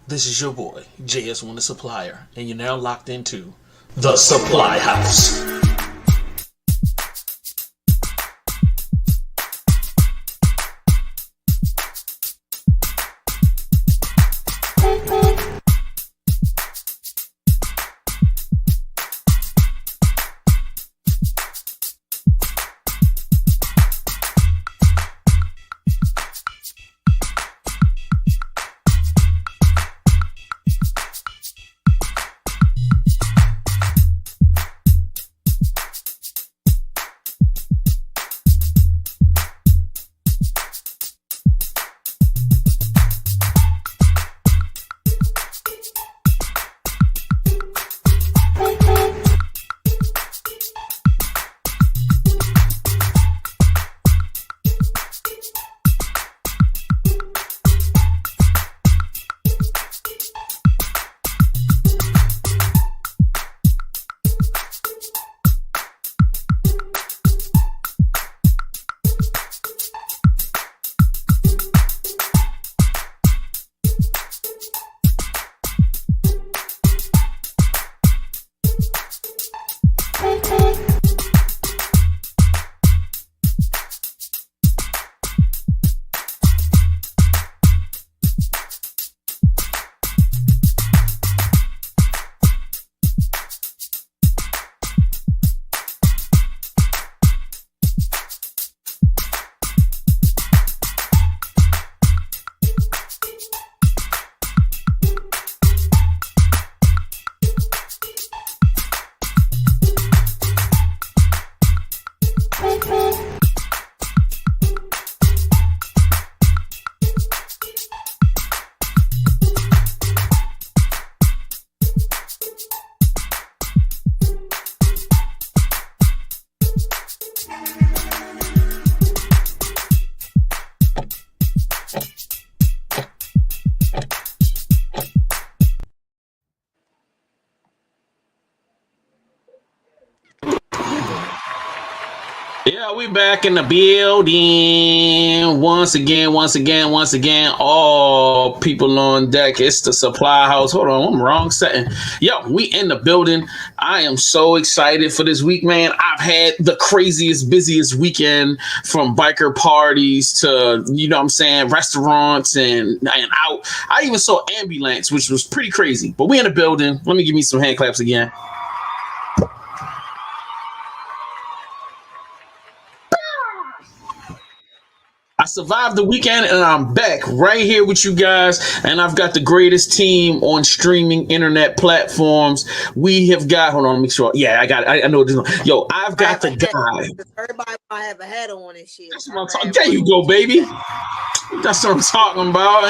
This is your boy, JS1 the Supplier, and you're now locked into the Supply House. Yeah, we back in the building once again. All people on deck. It's the Supply House. Hold on, I'm wrong setting. Yo, we in the building. I am so excited for this week, man. I've had the craziest, busiest weekend, from biker parties to, you know what I'm saying, restaurants and out. I even saw ambulance, which was pretty crazy. But we in the building. Let me give me some hand claps again. I survived the weekend and I'm back right here with you guys, and I've got the greatest team on streaming internet platforms. We have got, hold on, make sure. Yeah, I got it. I know this one. Yo, I've got the guy. Everybody have a hat on and shit. That's what I'm talking. There you go, baby. That's what I'm talking about,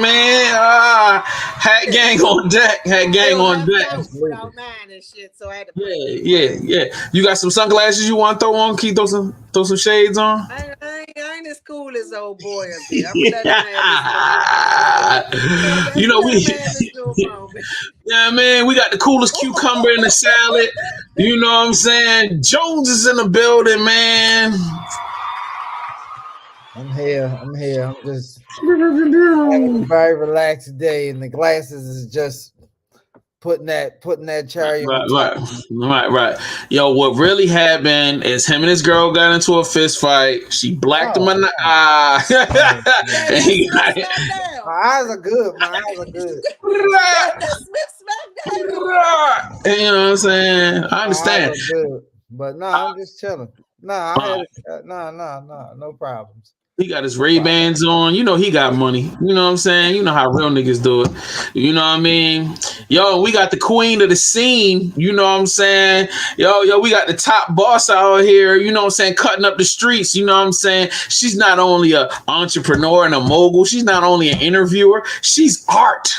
man. Hat gang on deck. Hat gang on deck. Yeah. You got some sunglasses you want to throw on? Can you throw some shades on? I ain't as cool as old boy up there. You know, yeah, man, we got the coolest cucumber in the salad. You know what I'm saying? Jones is in the building, man. I'm here. I'm just having a very relaxed day, and the glasses is just putting that cherry. Right. Yo, what really happened is him and his girl got into a fist fight. She blacked him in the eye. My eyes are good. You know what I'm saying? I understand. But no, I'm just chilling. No problems. He got his Ray-Bans on. You know he got money. You know what I'm saying? You know how real niggas do it. You know what I mean? Yo, we got the queen of the scene. You know what I'm saying? Yo, we got the top boss out here. You know what I'm saying? Cutting up the streets. You know what I'm saying? She's not only an entrepreneur and a mogul. She's not only an interviewer. She's art.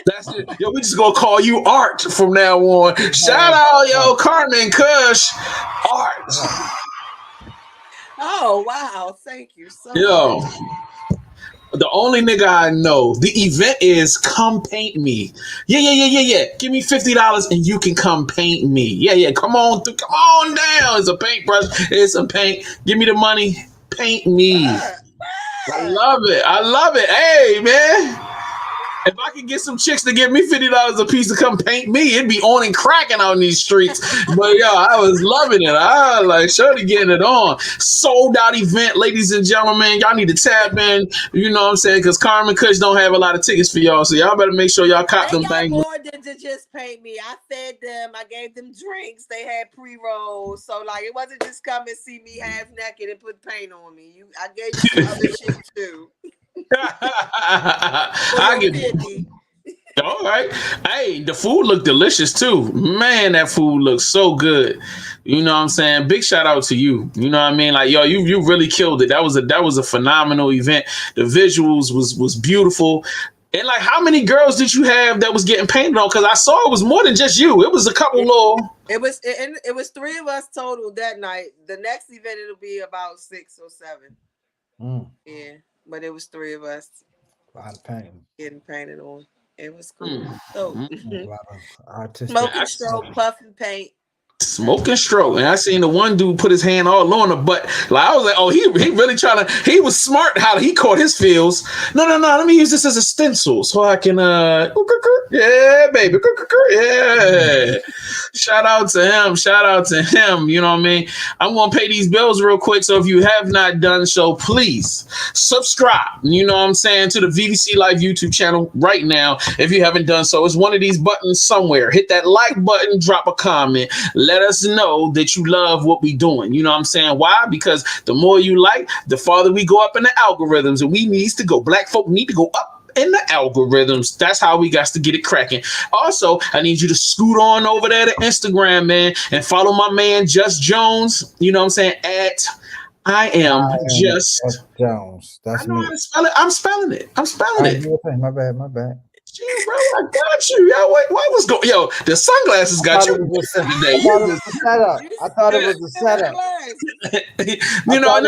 That's it. Yo, we just gonna call you Art from now on. Shout out, yo, Carmen Kush. Art. Oh, wow. Thank you so much. The only nigga I know. The event is come paint me. Yeah. Give me $50 and you can come paint me. Yeah. Come on down. It's a paintbrush. It's a paint. Give me the money. Paint me. I love it. Hey, man. If I could get some chicks to give me $50 a piece to come paint me, it'd be on and cracking on these streets. But yo, I was loving it. I was like, Shorty getting it on. Sold out event, ladies and gentlemen. Y'all need to tap in. You know what I'm saying? Because Carmen Kush don't have a lot of tickets for y'all, so y'all better make sure y'all cop them things. More than to just paint me. I fed them. I gave them drinks. They had pre-rolls, so like it wasn't just come and see me half naked and put paint on me. I gave you some other shit too. I get 50. All right. Hey, the food looked delicious too. Man, that food looks so good. You know what I'm saying? Big shout out to you. You know what I mean? Like, yo, you really killed it. That was a phenomenal event. The visuals was beautiful. And like, how many girls did you have that was getting painted on? Because I saw it was more than just you. It was a couple little. It was 3 of us total that night. The next event it'll be about 6 or 7. Yeah, but it was 3 of us. A lot of painting. Getting painted on. It was cool. So, a lot of artistic. Smoking stroke, puffing paint. Smoking stroke, and I seen the one dude put his hand all on her butt. Like I was like, oh, he really trying to. He was smart how he caught his feels. No. Let me use this as a stencil so I can. Yeah, baby. Yeah. Shout out to him. You know what I mean? I'm gonna pay these bills real quick. So if you have not done so, please subscribe. You know what I'm saying, to the VVC Live YouTube channel right now. If you haven't done so, it's one of these buttons somewhere. Hit that like button. Drop a comment. Let us know that you love what we doing. You know what I'm saying? Why? Because the more you like, the farther we go up in the algorithms, and we needs to go. Black folk need to go up in the algorithms. That's how we got to get it cracking. Also, I need you to scoot on over there to Instagram, man, and follow my man Just Jones. You know what I'm saying? At I am Just Jones. That's me. I'm spelling it. My bad. Gee, bro, I got you. Yo, what was going? Yo, the sunglasses got you today. I thought it was a setup. You know,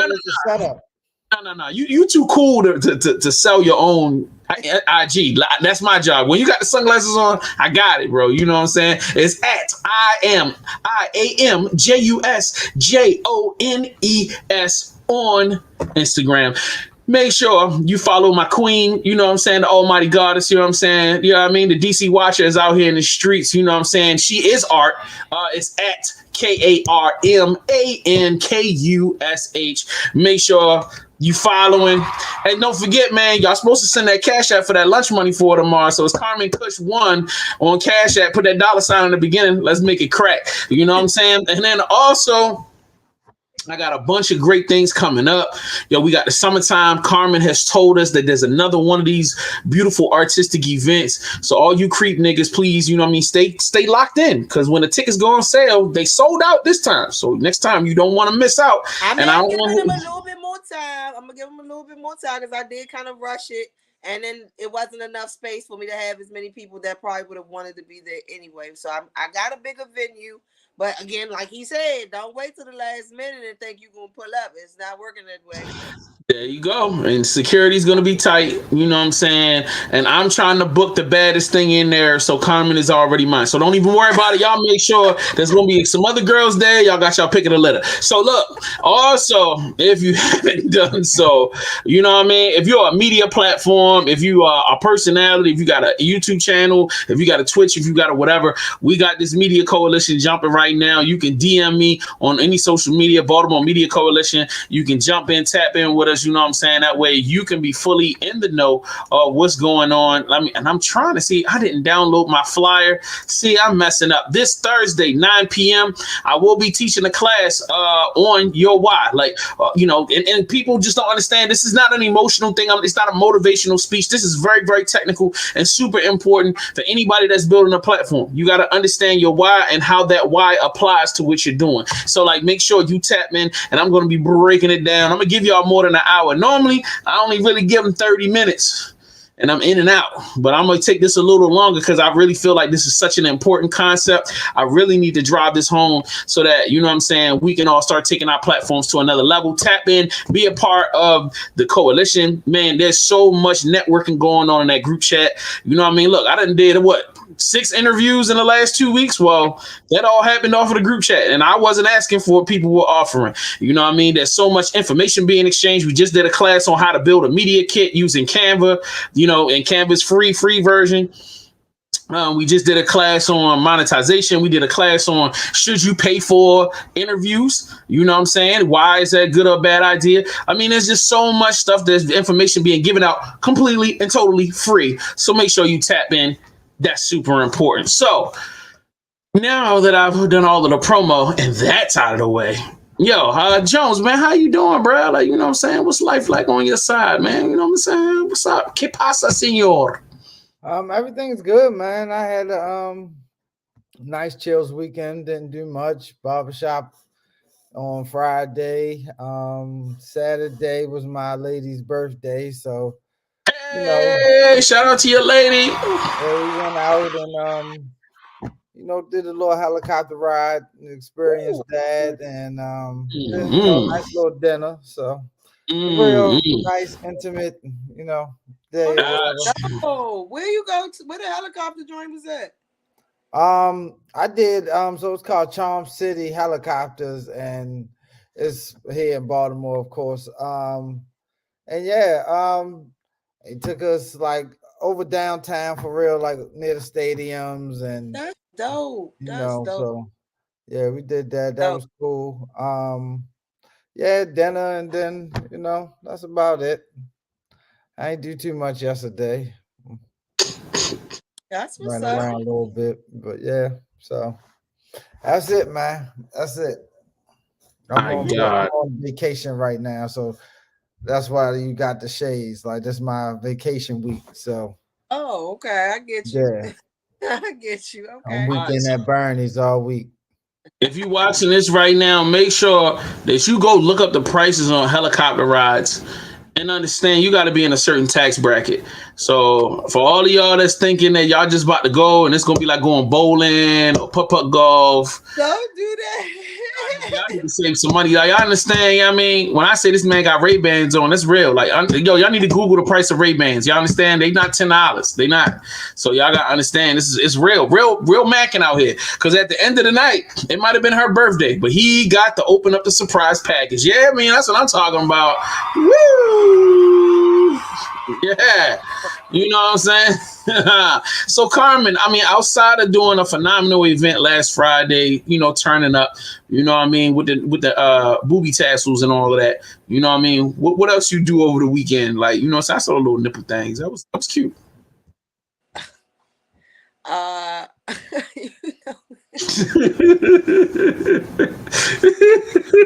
no. You too cool to sell your own IG. That's my job. When you got the sunglasses on, I got it, bro. You know what I'm saying? It's at IAMJUSJONES on Instagram. Make sure you follow my queen, you know what I'm saying, the almighty goddess, you know what I'm saying, you know what I mean, the DC Watcher is out here in the streets, you know what I'm saying, she is art, it's at KARMANKUSH. Make sure you following, and don't forget, man, y'all supposed to send that Cash App for that lunch money for tomorrow, so it's Carmen Kush 1 on Cash App, put that $sign in the beginning, let's make it crack, you know what I'm saying, and then also, I got a bunch of great things coming up. Yo, we got the summertime. Carmen has told us that there's another one of these beautiful artistic events. So all you creep niggas, please, you know what I mean, stay locked in. Because when the tickets go on sale, they sold out this time. So next time you don't want to miss out. I'm gonna give them a little bit more time. Because I did kind of rush it. And then it wasn't enough space for me to have as many people that probably would have wanted to be there anyway. So I got a bigger venue. But again, like he said, don't wait till the last minute and think you're going to pull up. It's not working that way. There you go. And security's going to be tight. You know what I'm saying? And I'm trying to book the baddest thing in there. So Carmen is already mine. So don't even worry about it. Y'all make sure there's going to be some other girls there. Y'all got y'all pick of the litter. So look, also, if you haven't done so, you know what I mean? If you're a media platform, if you are a personality, if you got a YouTube channel, if you got a Twitch, if you got a whatever, we got this media coalition jumping right now. You can DM me on any social media, Baltimore Media Coalition. You can jump in, tap in with us. You know what I'm saying? That way you can be fully in the know of what's going on. And I'm trying to see. I didn't download my flyer. See, I'm messing up. This Thursday, 9 p.m., I will be teaching a class on your why. Like, you know, and people just don't understand. This is not an emotional thing. It's not a motivational speech. This is very, very technical and super important for anybody that's building a platform. You got to understand your why and how that why applies to what you're doing. So, like, make sure you tap in, and I'm going to be breaking it down. I'm going to give y'all more than an hour. Normally, I only really give them 30 minutes. And I'm in and out, but I'm going to take this a little longer because I really feel like this is such an important concept. I really need to drive this home so that, you know what I'm saying, we can all start taking our platforms to another level. Tap in, be a part of the coalition. Man, there's so much networking going on in that group chat. You know what I mean? Look, I done did what? 6 interviews in the last 2 weeks. Well, that all happened off of the group chat, and I wasn't asking for what people were offering. You know what I mean? There's so much information being exchanged. We just did a class on how to build a media kit using Canva, you know, and Canva's free version. We just did a class on monetization. We did a class on should you pay for interviews? You know what I'm saying? Why is that good or bad idea? I mean, there's just so much stuff. There's information being given out completely and totally free. So make sure you tap in. That's super important. So now that I've done all of the promo and that's out of the way, yo, Jones, man, how you doing, bro? Like, you know what I'm saying? What's life like on your side, man? You know what I'm saying? What's up? ¿Qué pasa, señor? Everything's good, man. I had a nice chills weekend. Didn't do much. Barbershop on Friday. Saturday was my lady's birthday, so hey, shout out to your lady. Yeah, we went out and did a little helicopter ride and experienced that, and nice little dinner. So real nice, intimate, day. Oh, where you go to? Where the helicopter joint was at? I did. So it's called Charm City Helicopters, and it's here in Baltimore, of course. And yeah, it took us like over downtown for real, like near the stadiums, and that's dope. That's dope. So yeah, we did that. That was cool. Yeah, dinner, and then that's about it. I ain't do too much yesterday. That's what's Ran up. around a little bit, but yeah. So that's it, man. That's it. I'm on vacation right now, so that's why you got the shades. Like, this is my vacation week. So. Oh, okay. I get you. Yeah. I get you. Okay. I'm weekend at Bernie's all week. If you're watching this right now, make sure that you go look up the prices on helicopter rides and understand you got to be in a certain tax bracket. So for all of y'all that's thinking that y'all just about to go and it's going to be like going bowling or putt-putt golf. Don't do that. Y'all need to save some money. Y'all understand? I mean, when I say this man got Ray-Bans on, that's real. Like, y'all need to Google the price of Ray-Bans. Y'all understand? They not $10. They not. So y'all got to understand it's real macking out here. Because at the end of the night, it might have been her birthday, but he got to open up the surprise package. Yeah, I mean, that's what I'm talking about. Woo! Yeah. You know what I'm saying? So Carmen, I mean, outside of doing a phenomenal event last Friday, turning up, you know what I mean, with the booby tassels and all of that, you know what I mean? What else you do over the weekend? Like, so I saw little nipple things. That was cute.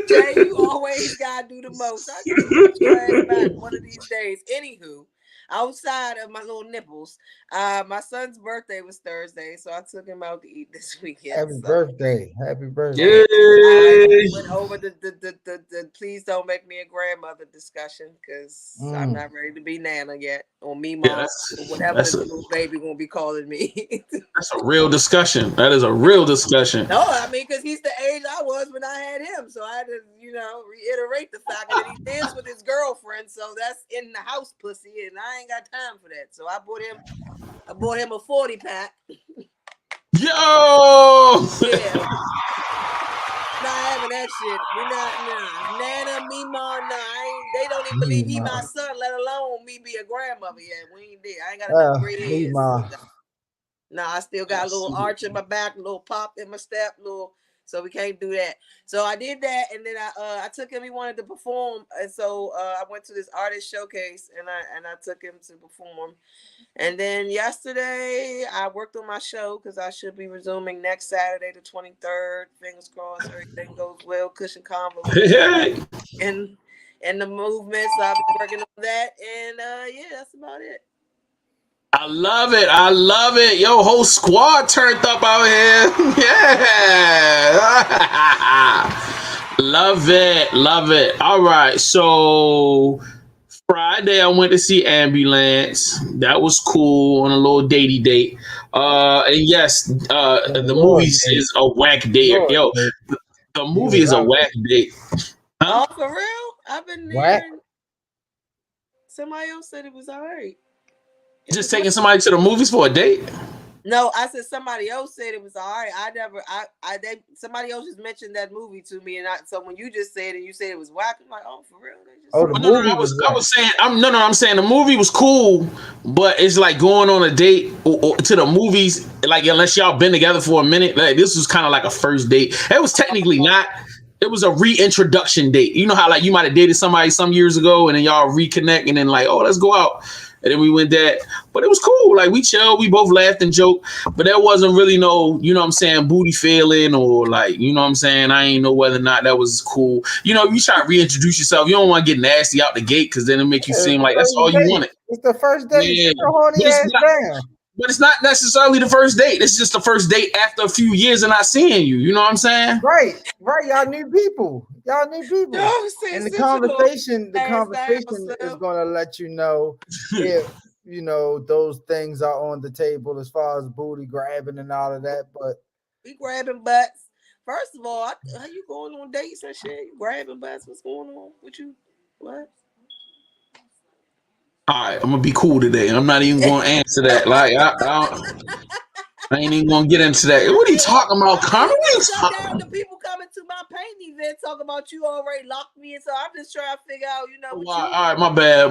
Jay, you always gotta do the most. I gotta get your ass back one of these days. Anywho, outside of my little nipples, my son's birthday was Thursday, so I took him out to eat this weekend. Happy birthday. Yay. I went over the please don't make me a grandmother discussion because I'm not ready to be Nana yet, or me mom, or whatever the little baby gonna be calling me. That's a real discussion. That is a real discussion. No, I mean, because he's the age I was when I had him, so I had to, reiterate the fact that he danced with his girlfriend, so that's in the house pussy, and I ain't got time for that. So I bought him a 40-pack. Yo! Yeah. Not having that shit. We not Nana, me, mom, they don't even believe he my son, let alone me be a grandmother yet. We ain't there. I ain't got enough gray hairs. I still got a little arch in my back, a little pop in my step, so we can't do that. So I did that, and then I took him. He wanted to perform, and so I went to this artist showcase, and I took him to perform. And then yesterday I worked on my show because I should be resuming next Saturday, the 23rd. Fingers crossed, everything goes well. Cushion convo and the movement. So I've been working on that, and that's about it. I love it. Yo, whole squad turned up out here. Yeah. Love it. All right. So Friday I went to see Ambulance. That was cool on a little datey date. And yes, the movie is a whack date. Yo, the movie is a whack date. Huh? Oh, for real? I've been there. Somebody else said it was all right. Just taking somebody to the movies for a date? No, I said somebody else said it was all right. Somebody else just mentioned that movie to me, and so when you just said it, you said it was whack. I'm like, oh, for real? The movie was I was saying, I'm saying the movie was cool, but it's like going on a date or to the movies. Like unless y'all been together for a minute, like this was kind of like a first date. It was technically not. It was a reintroduction date. You know how like you might have dated somebody some years ago, and then y'all reconnect, and then like, oh, let's go out. And then we went that, but it was cool. Like we chilled, we both laughed and joked, but there wasn't really no, you know what I'm saying, booty feeling or like, you know what I'm saying. I ain't know whether or not that was cool. You know, you try to reintroduce yourself. You don't want to get nasty out the gate because then it make you seem like that's all you wanted. It's the first date. Yeah. But But it's not necessarily the first date. It's just the first date after a few years of not seeing you. You know what I'm saying? Right. Y'all new people. And the conversation is going to let you know if, you know, those things are on the table as far as booty grabbing and all of that. But we grabbing butts. First of all, how you going on dates and shit? You grabbing butts? What's going on with you? What? All right, I'm gonna be cool today. I'm not even gonna answer that. Like I ain't even gonna get into that. What are you talking about, Carmen? The people coming to my painting event talking about you already locked me in, so I'm just trying to figure out, you know. All right, my bad.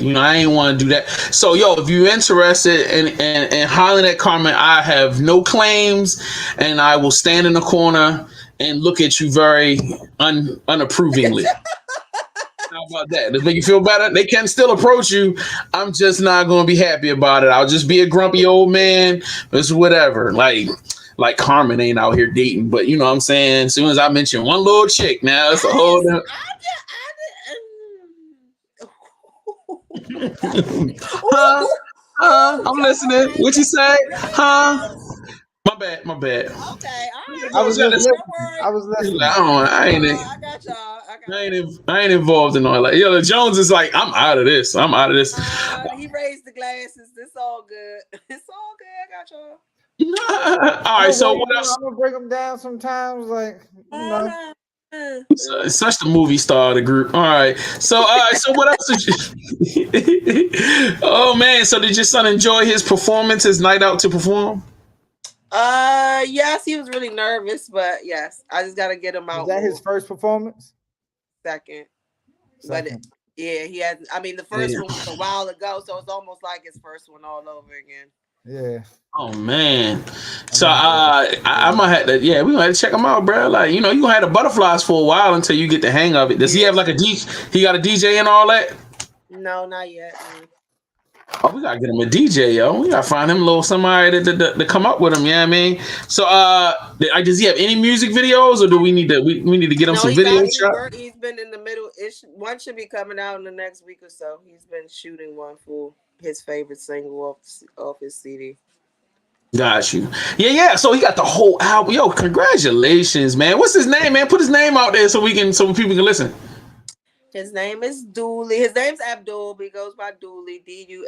You know, I ain't want to do that. So, yo, if you're interested in hollering at Carmen, I have no claims, and I will stand in the corner and look at you very unapprovingly. How about that? Does it make you feel better? They can still approach you. I'm just not going to be happy about it. I'll just be a grumpy old man. It's whatever. Like Carmen ain't out here dating, but you know what I'm saying? As soon as I mention one little chick, now it's a whole I'm listening. What you say? Huh? My bad. Okay, all right. I was listening. I got y'all. I ain't involved in all that. Yo, Jones is like, I'm out of this. He raised the glasses. It's all good. It's all good. I got y'all. All right. So what else? I'm gonna break them down sometimes, like you know. Such the movie star of the group. All right. So what else did you? Oh man. So did your son enjoy his performance? His night out to perform? Yes, he was really nervous, but yes, I just gotta get him out. Was that his first performance? Second. But yeah, he had. I mean, the first one was a while ago, so it's almost like his first one all over again. Yeah. Oh man. So I might have to. Yeah, we gonna have to check him out, bro. Like you know, you gonna have the butterflies for a while until you get the hang of it. Does he have like a DJ? He got a DJ and all that? No, not yet. Oh, we gotta get him a DJ, yo. We gotta find him a little somebody to come up with him. Yeah, I mean. So, does he have any music videos, or do we need to we need to get him some video shots? He's been in the middle. One should be coming out in the next week or so. He's been shooting one for his favorite single off his CD. Got you. Yeah. So he got the whole album. Yo, congratulations, man. What's his name, man? Put his name out there so people can listen. His name is Dooley. His name's Abdul, but he goes by Dooley, Duley.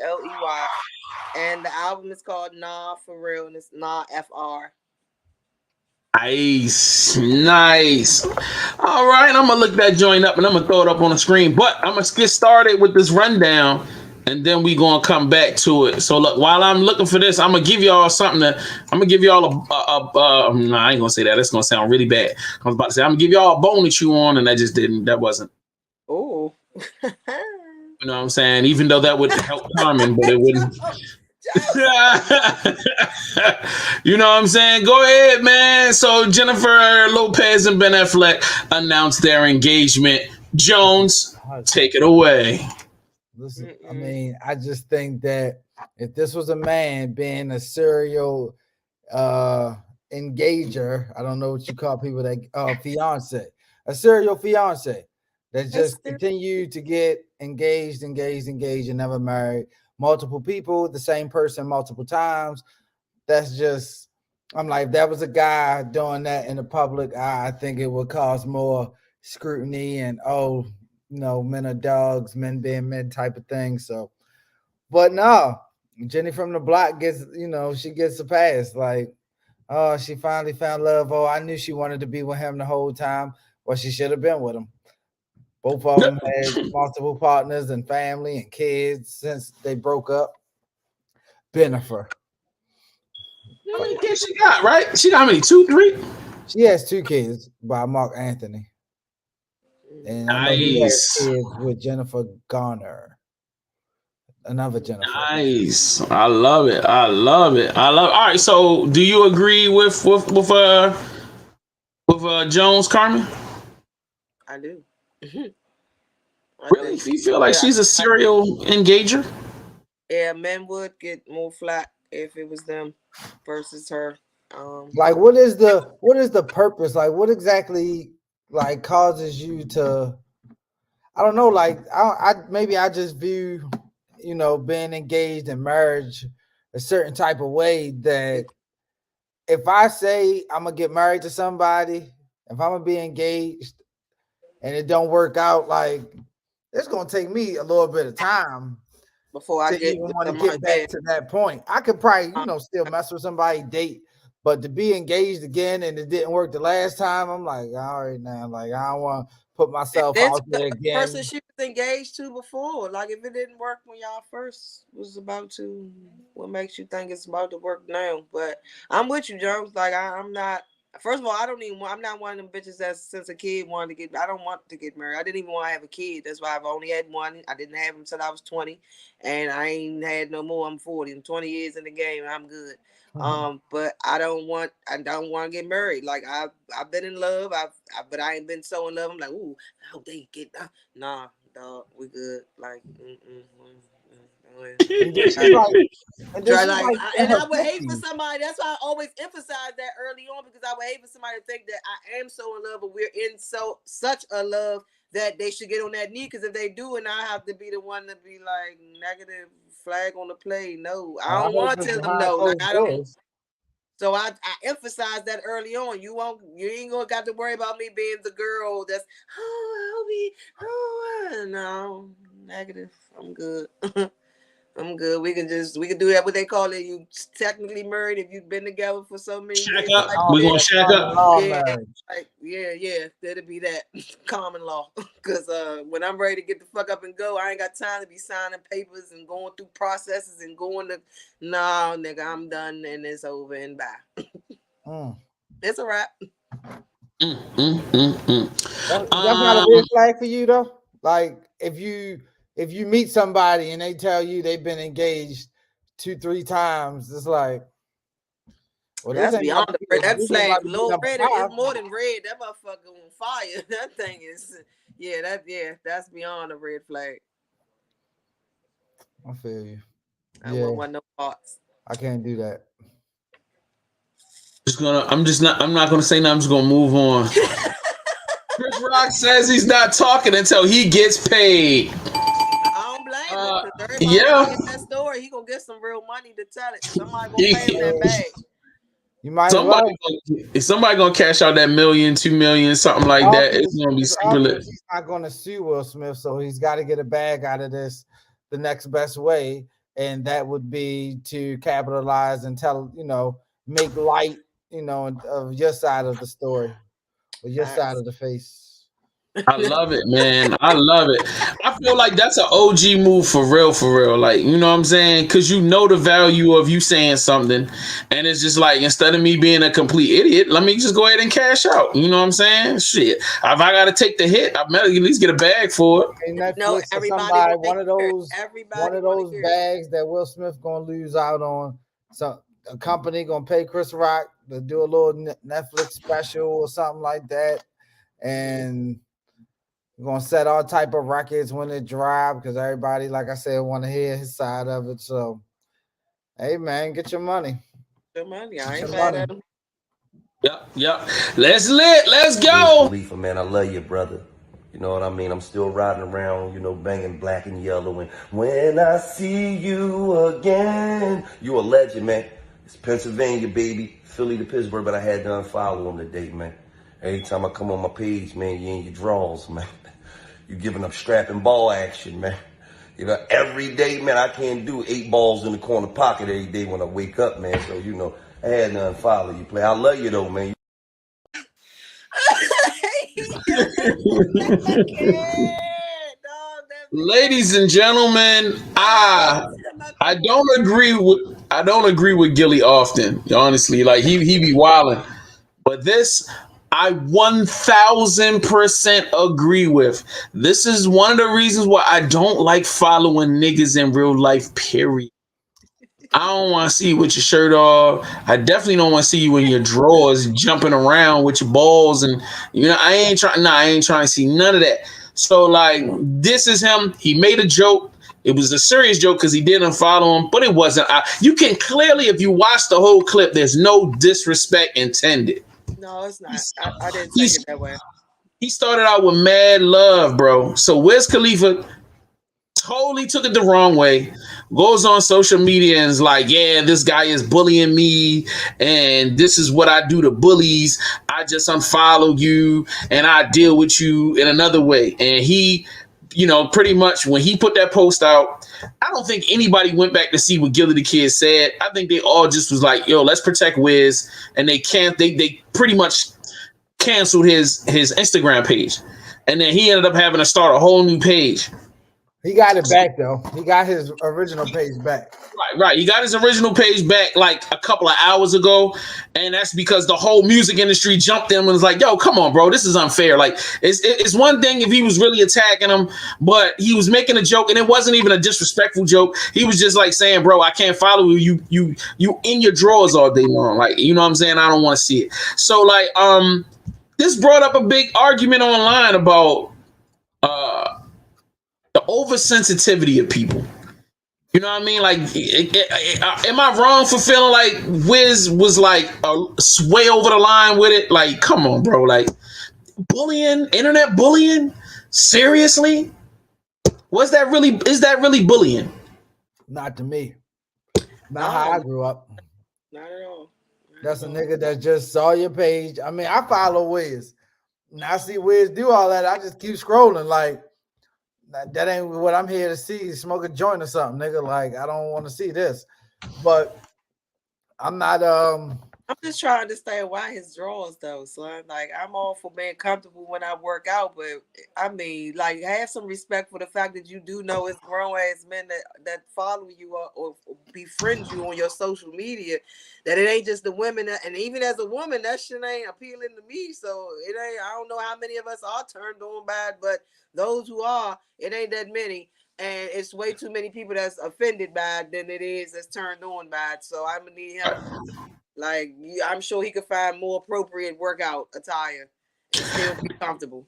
And the album is called Nah For Real, and it's Nah FR. Nice. All right, I'm gonna look that joint up and I'm gonna throw it up on the screen. But I'm gonna get started with this rundown, and then we gonna come back to it. So look, while I'm looking for this, I'm gonna give y'all something. I'm gonna give y'all no, I ain't gonna say that. That's gonna sound really bad. I was about to say I'm gonna give y'all a bone to chew on, and that wasn't. Oh. You know what I'm saying? Even though that would help Carmen, but it wouldn't. You know what I'm saying? Go ahead, man. So Jennifer Lopez and Ben Affleck announced their engagement. Jones, take it away. Listen, I mean, I just think that if this was a man being a serial engager, I don't know what you call people that fiance, a serial fiance that just continue to get engaged and never married. Multiple people, the same person multiple times. That's just, I'm like, if that was a guy doing that in the public eye, I think it would cause more scrutiny and, men are dogs, men being men type of thing. So, but no, Jenny from the block gets, she gets a pass. Like, oh, she finally found love. Oh, I knew she wanted to be with him the whole time. Well, she should have been with him. Both of them had multiple partners and family and kids since they broke up. Bennifer. How many kids she got? Right? She got how many? 2, 3? She has 2 kids by Mark Anthony, and I know he has Nice. kids with Jennifer Garner, another Jennifer. Nice. I love it. I love it. I love it. All right. So, do you agree with Jones Carmen? I do. I Really? think, Do you feel like yeah, she's a serial engager? yeah, men would get more flat if it was them versus her. Like, what is the purpose? Like, what exactly like causes you to? I don't know. Like, I maybe I just view, being engaged in marriage a certain type of way that if I say I'm gonna get married to somebody, if I'm gonna be engaged and it don't work out, like it's gonna take me a little bit of time before I to get even with want to somebody, get back to that point. I could probably, still mess with somebody, date, but to be engaged again and it didn't work the last time, I'm like, all right now, like I don't want to put myself this out there person again. she was engaged to before. Like if it didn't work when y'all first was about to, what makes you think it's about to work now? But I'm with you, Jones. Like I'm not. First of all, I don't even. I'm not one of them bitches that since a kid wanted to get. I don't want to get married. I didn't even want to have a kid. That's why I've only had one. I didn't have him until I was 20, and I ain't had no more. I'm 40. I'm 20 years in the game. I'm good. But I don't want to get married. Like I've been in love. But I ain't been so in love. I'm like, ooh, I hope they get nah, dog, we good. Like And then she's like, try like in and her I would hate for 50s. somebody. That's why I always emphasize that early on, because I would hate for somebody to think that I am so in love, but we're in such a love that they should get on that knee. Because if they do, and I have to be the one to be like negative flag on the play. No, I don't want to tell them no. Like I don't. So I emphasize that early on. You ain't gonna got to worry about me being the girl that's no negative. I'm good. I'm good. We can do that. What they call it? You technically married if you've been together for so many Shack years. up. Like, We're gonna shack up. Yeah. That'll be that common law. Because when I'm ready to get the fuck up and go, I ain't got time to be signing papers and going through processes and going to. No, nigga, I'm done and it's over and bye. It's a wrap. That's not a red flag for you though. Like if you meet somebody and they tell you they've been engaged 2-3 times, it's like, well, this That's ain't about beyond to the be, red. That this ain't flag, about to be little number red, 5. it's more than red. That motherfucker on fire. That thing is, that's beyond a red flag. I feel you. I wouldn't want no parts. I can't do that. I'm not gonna say nothing. I'm just gonna move on. Chris Rock says he's not talking until he gets paid. I don't blame him, because everybody Yeah. gonna get that story. He gonna get some real money to tell it. Somebody gonna pay him that bag. You might as well. If somebody gonna cash out that $1 million, $2 million, something like that, it's gonna be super lit. He's not gonna sue Will Smith, so he's got to get a bag out of this the next best way, and that would be to capitalize and make light, of your side of the story, or your side of the face. I love it, man. I love it. I feel like that's an OG move for real, for real. Like, you know what I'm saying? Because you know the value of you saying something. And it's just like, instead of me being a complete idiot, let me just go ahead and cash out. You know what I'm saying? Shit. If I got to take the hit, I better at least get a bag for it. Hey, Netflix, everybody one of those bags that Will Smith going to lose out on. So a company going to pay Chris Rock to do a little Netflix special or something like that. And we're gonna set all type of records when it drop, because everybody, like I said, want to hear his side of it. So, hey man, get your money. Your money. I ain't mad at him. Yep. Let's go. Khalifa, man, I love you, brother. You know what I mean? I'm still riding around, banging black and yellow. And when I see you again, you a legend, man. It's Pennsylvania, baby. Philly to Pittsburgh, but I had to unfollow him today, man. Every time I come on my page, man, you in your draws, man. You giving up strapping ball action, man. Every day, man, I can't do 8 balls in the corner pocket every day when I wake up, man. So, I had to unfollow you, play. I love you, though, man. Ladies and gentlemen, I don't agree with Gillie often, honestly. Like he be wilding. But this I 1000% agree with. This is one of the reasons why I don't like following niggas in real life, period. I don't want to see you with your shirt off. I definitely don't want to see you in your drawers jumping around with your balls and I ain't trying. Nah, I ain't trying to see none of that. So like, this is him. He made a joke. It was a serious joke because he didn't follow him, but it wasn't. You can clearly, if you watch the whole clip, there's no disrespect intended. No, it's not. I didn't take it that way. He started out with mad love, bro. So Wiz Khalifa totally took it the wrong way, goes on social media and is like, yeah, this guy is bullying me and this is what I do to bullies. I just unfollow you and I deal with you in another way. And he, pretty much when he put that post out, I don't think anybody went back to see what Gillie the Kid said. I think they all just was like, yo, let's protect Wiz. And they pretty much canceled his Instagram page. And then he ended up having to start a whole new page. He got it back though. He got his original page back. Right. He got his original page back like a couple of hours ago, and that's because the whole music industry jumped him and was like, "Yo, come on, bro, this is unfair." Like, it's one thing if he was really attacking him, but he was making a joke, and it wasn't even a disrespectful joke. He was just like saying, "Bro, I can't follow you. You in your drawers all day long. Like, you know what I'm saying? I don't want to see it." So like, this brought up a big argument online about the oversensitivity of people. You know what I mean? Like, am I wrong for feeling like Wiz was like way over the line with it? Like, come on, bro. Like, bullying, internet bullying? Seriously? Is that really bullying? Not to me. Not how I grew up. Not at all. That's a nigga that just saw your page. I mean, I follow Wiz. And I see Wiz do all that. I just keep scrolling like, that ain't what I'm here to see. Smoke a joint or something, nigga. Like, I don't want to see this. But I'm not I'm just trying to understand why his drawers though, son. Like, I'm all for being comfortable when I work out, but I mean, like, have some respect for the fact that you do know it's grown ass men that follow you or befriend you on your social media. That it ain't just the women and even as a woman, that shit ain't appealing to me. So it ain't. I don't know how many of us are turned on by it, but those who are, it ain't that many. And it's way too many people that's offended by it than it is that's turned on by it. So I'm gonna need help. Like, I'm sure he could find more appropriate workout attire and still be comfortable.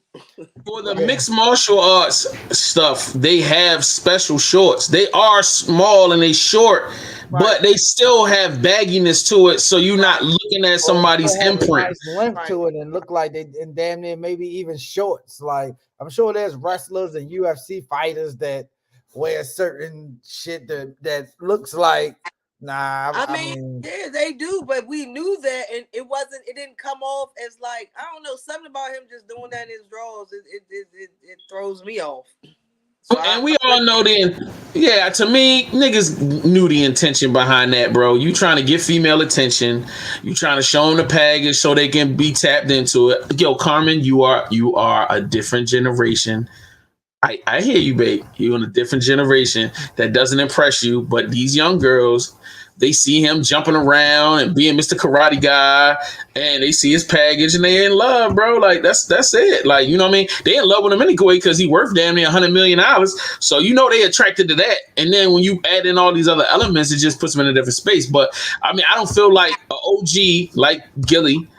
For the mixed martial arts stuff, they have special shorts. They are small and they short, right, but they still have bagginess to it, so you're not looking at somebody's imprint. Nice length to it and look like they and damn near maybe even shorts. Like, I'm sure there's wrestlers and UFC fighters that wear certain shit that looks like. Nah, I mean, yeah, they do, but we knew that, and it didn't come off as like, I don't know, something about him just doing that in his drawers. It throws me off. So and we all know then, yeah, to me, niggas knew the intention behind that, bro. You trying to get female attention, you trying to show them the package so they can be tapped into it. Yo, Carmen, you are a different generation. I hear you, babe. You're in a different generation that doesn't impress you, but these young girls, they see him jumping around and being Mr. Karate Guy, and they see his package and they in love, bro. Like, that's it. Like, you know what I mean? They in love with him anyway because he worth damn near $100 million. So you know they attracted to that. And then when you add in all these other elements, it just puts them in a different space. But I mean, I don't feel like an OG like Gillie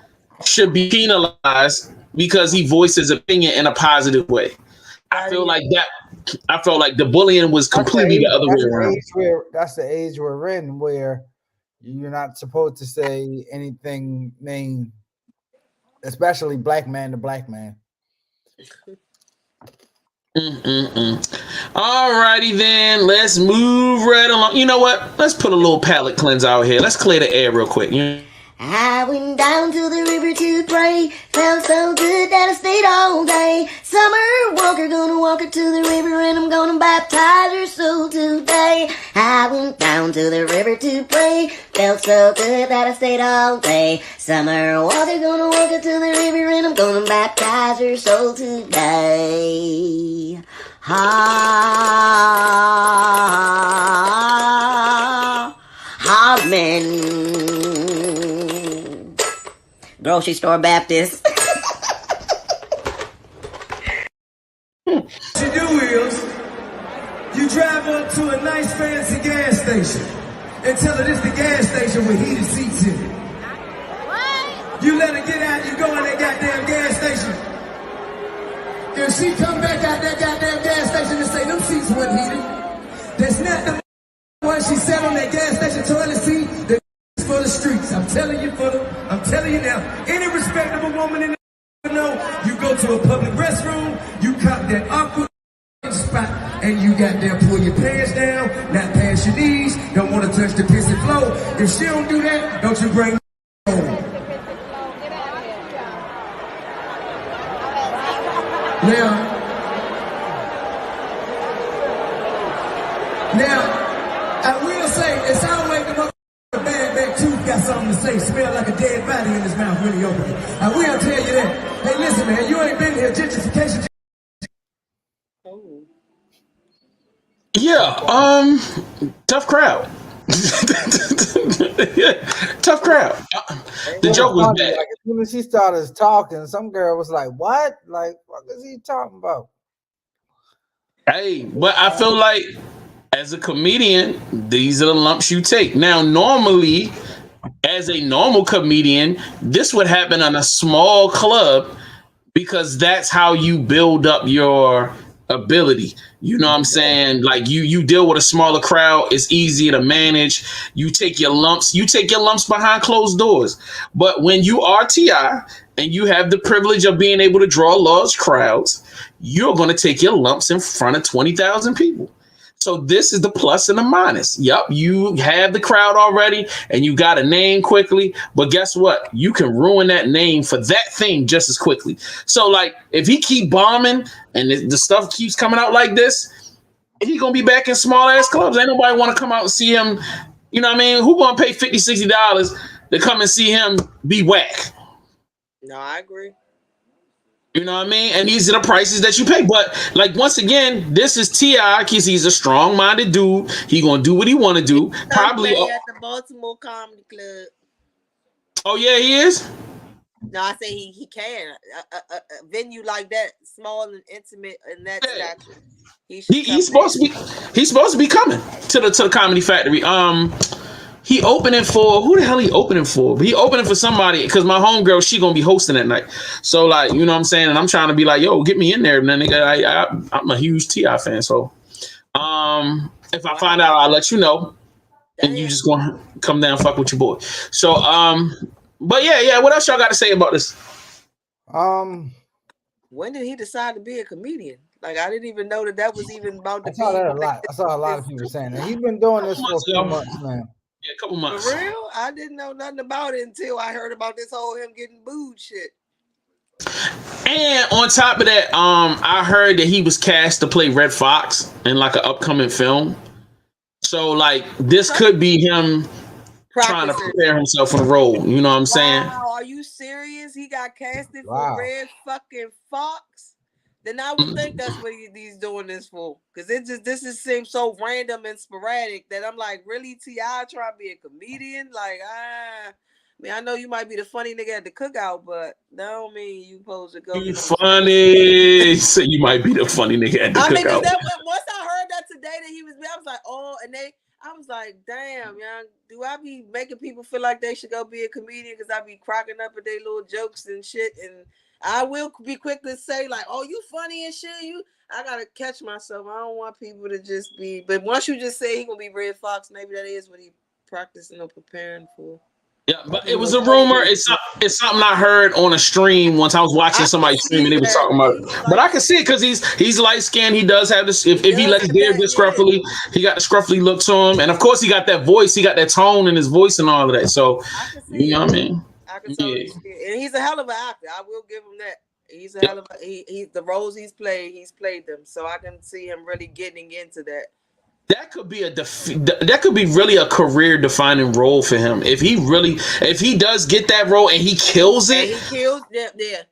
should be penalized because he voiced his opinion in a positive way. I feel like the bullying was completely the other way around. That's the age we're in where you're not supposed to say anything mean, especially black man to black man. All righty then, let's move right along. You know what? Let's put a little palate cleanse out here. Let's clear the air real quick. I went down to the river to pray, felt so good that I stayed all day. Summer Walker gonna walk her to the river and I'm gonna baptize her soul today. I went down to the river to pray, felt so good that I stayed all day. Summer Walker gonna walk her to the river and I'm gonna baptize her soul today. Hollman. Grocery Store Baptist. What you do is, you drive up to a nice fancy gas station and tell her this the gas station with heated seats in it. What? You let her get out, you go in that goddamn gas station. If she come back out that goddamn gas station and say them seats weren't heated, that's not the one she sat on that gas station toilet seat. The for the streets. I'm telling you now. Any respectable woman in the know, you go to a public restroom, you cop that awkward spot, and you got there pull your pants down, not past your knees, don't want to touch the pissy floor. If she don't do that, don't you bring home. Now, I will say, it sounds like the bad back tooth got something to say, smell like a dead body in his mouth when he opened it. I will tell you that. Hey, listen, man, you ain't been here. Gentrification. Oh. Yeah, tough crowd. Yeah, tough crowd. The joke was bad. Like, as soon as she started talking, some girl was like, "What? Like, what is he talking about?" Hey, but I feel like as a comedian, these are the lumps you take. Now, normally, as a normal comedian, this would happen on a small club because that's how you build up your ability. You know what I'm saying? Like you deal with a smaller crowd, it's easier to manage. You take your lumps behind closed doors. But when you are T.I. and you have the privilege of being able to draw large crowds, you're going to take your lumps in front of 20,000 people. So this is the plus and the minus. Yep, you have the crowd already and you got a name quickly. But guess what? You can ruin that name for that thing just as quickly. So like if he keep bombing and the stuff keeps coming out like this, he going to be back in small ass clubs. Ain't nobody want to come out and see him. You know what I mean? Who going to pay $50, $60 to come and see him be whack? No, I agree. You know what I mean? And these are the prices that you pay. But like once again, this is T.I. because he's a strong-minded dude. He gonna do what he want to do. Probably at the Baltimore Comedy Club. Oh yeah, he is. No, I say he can. A venue like that, small and intimate, and that stature. He's supposed to be coming to the Comedy Factory. He opening for who the hell he opening for? He opening for somebody because my homegirl, she gonna be hosting that night. So like, you know what I'm saying? And I'm trying to be like, yo, get me in there. And then nigga, I'm a huge T.I. fan. So if I find out, I'll let you know. And you just gonna come down and fuck with your boy. So but yeah, what else y'all got to say about this? When did he decide to be a comedian? Like I didn't even know that was even about the I saw that a lot. I saw a lot of people saying that. He's been doing this for a few months now. Yeah, a couple months. For real? I didn't know nothing about it until I heard about this whole him getting booed shit. And on top of that, I heard that he was cast to play Red Fox in like an upcoming film. So like this could be him trying to prepare himself for the role. You know what I'm saying? Wow, are you serious? He got casted for Red fucking Fox? Then I would think that's what he's doing this for. Because this seems so random and sporadic that I'm like, really, T.I. trying to be a comedian? Like, I mean, I know you might be the funny nigga at the cookout, but that don't mean you supposed to go. You funny. So you might be the funny nigga at the cookout. I mean, once I heard that today that he was, I was like, oh, and I was like, damn, young, do I be making people feel like they should go be a comedian because I be cracking up at their little jokes and shit? And I will be quick to say, like, oh, you funny and shit. I gotta catch myself. I don't want people to just be. But once you just say he gonna be Red Fox, maybe that is what he practicing or preparing for. Yeah, but it was a rumor. It's something I heard on a stream once. I was watching somebody stream and they was talking about it. But I can see it because he's light skinned. He does have this. If he lets his hair get scruffy, he got the scruffy look to him, and of course he got that voice. He got that tone in his voice and all of that. So you know what I mean. I can totally see it. And he's a hell of an actor. I will give him that. He's a hell of a he the roles he's played them. So I can see him really getting into that. that could be that could be really a career defining role for him if he does get that role and he kills it. And he kills.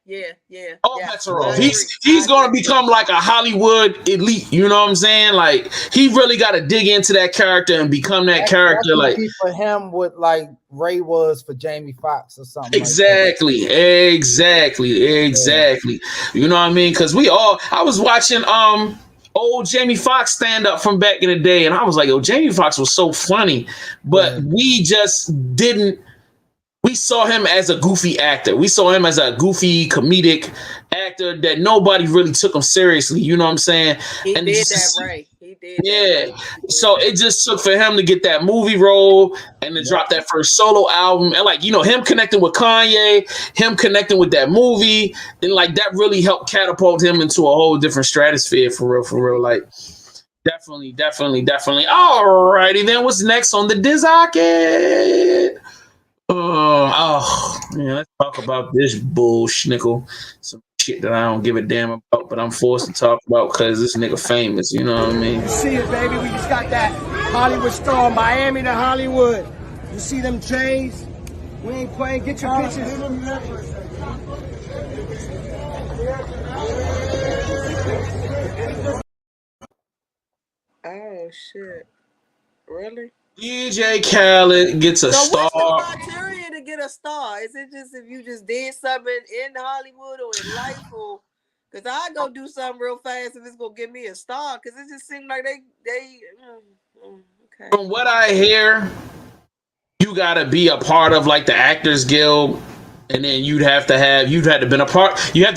Yeah. All bets are I off. agree. He's gonna become like a Hollywood elite. You know what I'm saying? Like he really got to dig into that character and become that character. That like could be for him what like Ray was for Jamie Foxx or something. Exactly. You know what I mean? Because I was watching old Jamie Foxx stand up from back in the day, and I was like, yo, Jamie Foxx was so funny, but we just didn't. We saw him as a goofy actor. We saw him as a goofy comedic actor that nobody really took him seriously. You know what I'm saying? He and did that, Ray. He did. Yeah. So it just took for him to get that movie role and to drop that first solo album. And like, him connecting with Kanye, him connecting with that movie, and like that really helped catapult him into a whole different stratosphere for real. Like definitely. All righty then. What's next on the Dizocket? Let's talk about this bullshnickle. Some shit that I don't give a damn about, but I'm forced to talk about because this nigga famous. You know what I mean? You see it, baby. We just got that Hollywood storm, Miami to Hollywood. You see them J's? We ain't playing. Get your pictures. Oh shit! Really? DJ Khaled gets a star. What's the criteria to get a star? Is it just if you just did something in Hollywood or in life, or because I go do something real fast if it's gonna give me a star? Because it just seems like they okay. From what I hear, you gotta be a part of like the Actors Guild. And then you have to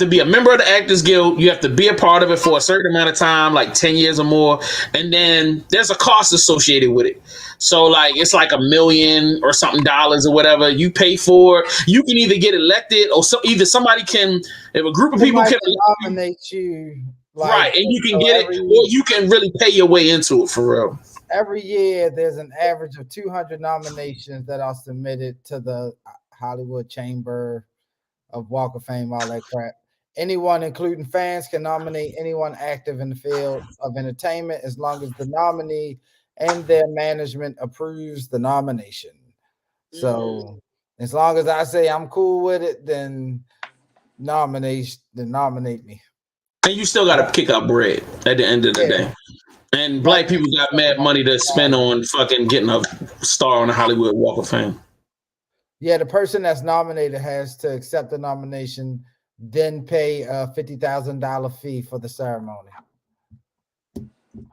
be a member of the Actors Guild. You have to be a part of it for a certain amount of time, like 10 years or more. And then there's a cost associated with it. So like, it's like $1 million or something dollars or whatever you pay for it. You can either get elected or either somebody can, if a group of people can nominate you. Like, right. And you can get it or you can really pay your way into it for real. Every year there's an average of 200 nominations that are submitted to the Hollywood Chamber of Walk of Fame, all that crap. Anyone, including fans, can nominate anyone active in the field of entertainment as long as the nominee and their management approves the nomination. So as long as I say I'm cool with it, then nominate me. And you still got to kick out bread at the end of the day. And black people got mad money to spend on fucking getting a star on the Hollywood Walk of Fame. Yeah, the person that's nominated has to accept the nomination, then pay a $50,000 fee for the ceremony.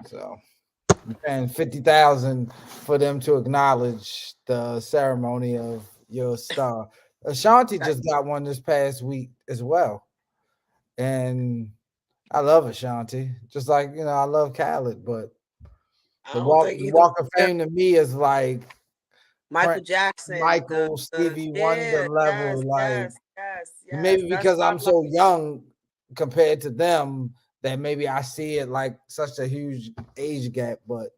So you're paying $50,000 for them to acknowledge the ceremony of your star. Ashanti just got one this past week as well. And I love Ashanti. Just like, I love Khaled, but the Walk of Fame to me is like Michael Jackson, Stevie Wonder level, maybe because I'm so young compared to them that maybe I see it like such a huge age gap, but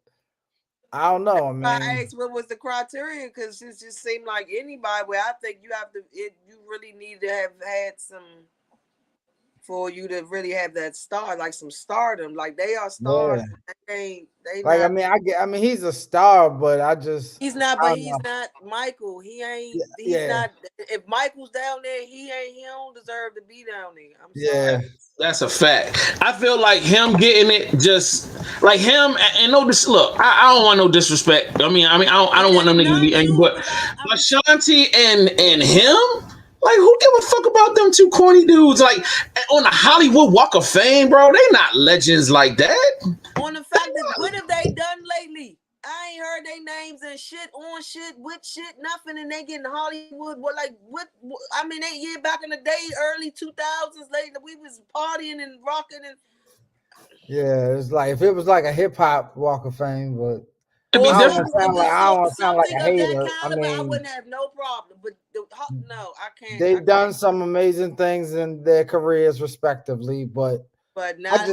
I don't know, man. I asked what was the criteria because it just seemed like anybody. Where I think you have to, you really need to have had some for you to really have that star, like some stardom. Like they are stars. Yeah. They like not, I mean, he's a star, but he's not. But he's not Michael. He ain't. He's not. If Michael's down there, he don't deserve to be down there. I'm sorry. That's a fact. I feel like him getting it, just like him, and look, I don't want no disrespect. I mean, I don't want them niggas to be angry, but Ashanti and him. Like, who give a fuck about them two corny dudes? Like, on the Hollywood Walk of Fame, bro, they not legends like that. On the fact that, what have they done lately? I ain't heard their names and shit, on shit, with shit, nothing, and they getting Hollywood. What, I mean, back in the day, early 2000s, later, we was partying and rocking and. Yeah, it's like, if it was like a hip-hop Walk of Fame, but I don't want to sound like a hater. I wouldn't have no problem, but no, I can't. They've done some amazing things in their careers, respectively, but not I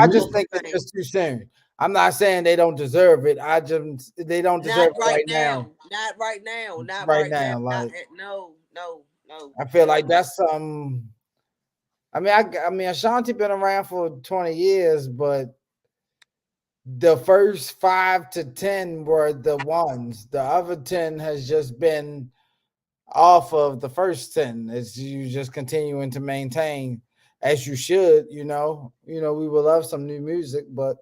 just think it's just too soon. I'm not saying they don't deserve it. They don't deserve it right now. Not right now. Not right now. Like, no. I feel like that's I mean, Ashanti been around for 20 years, but the first 5 to 10 were the ones. The other 10 has just been off of the first 10. As you just continuing to maintain as you should, we would love some new music, but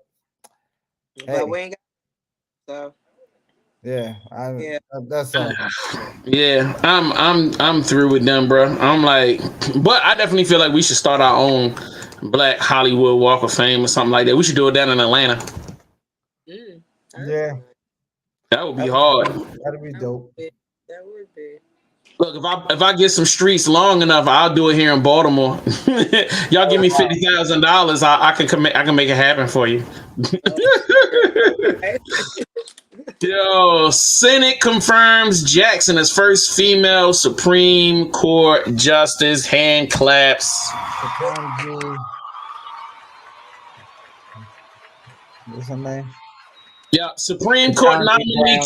hey, we ain't got yeah, yeah. that's all. Yeah, I'm through with them, bro. I'm like, but I definitely feel like we should start our own Black Hollywood Walk of Fame or something like that. We should do it down in Atlanta. Yeah, That would be hard. that'd be dope. That would be. Look, if I get some streets long enough, I'll do it here in Baltimore. Y'all give me $50,000, I can make it happen for you. Yo, Senate confirms Jackson as first female Supreme Court justice. Hand claps. What's her name? Yeah, Supreme Court nominee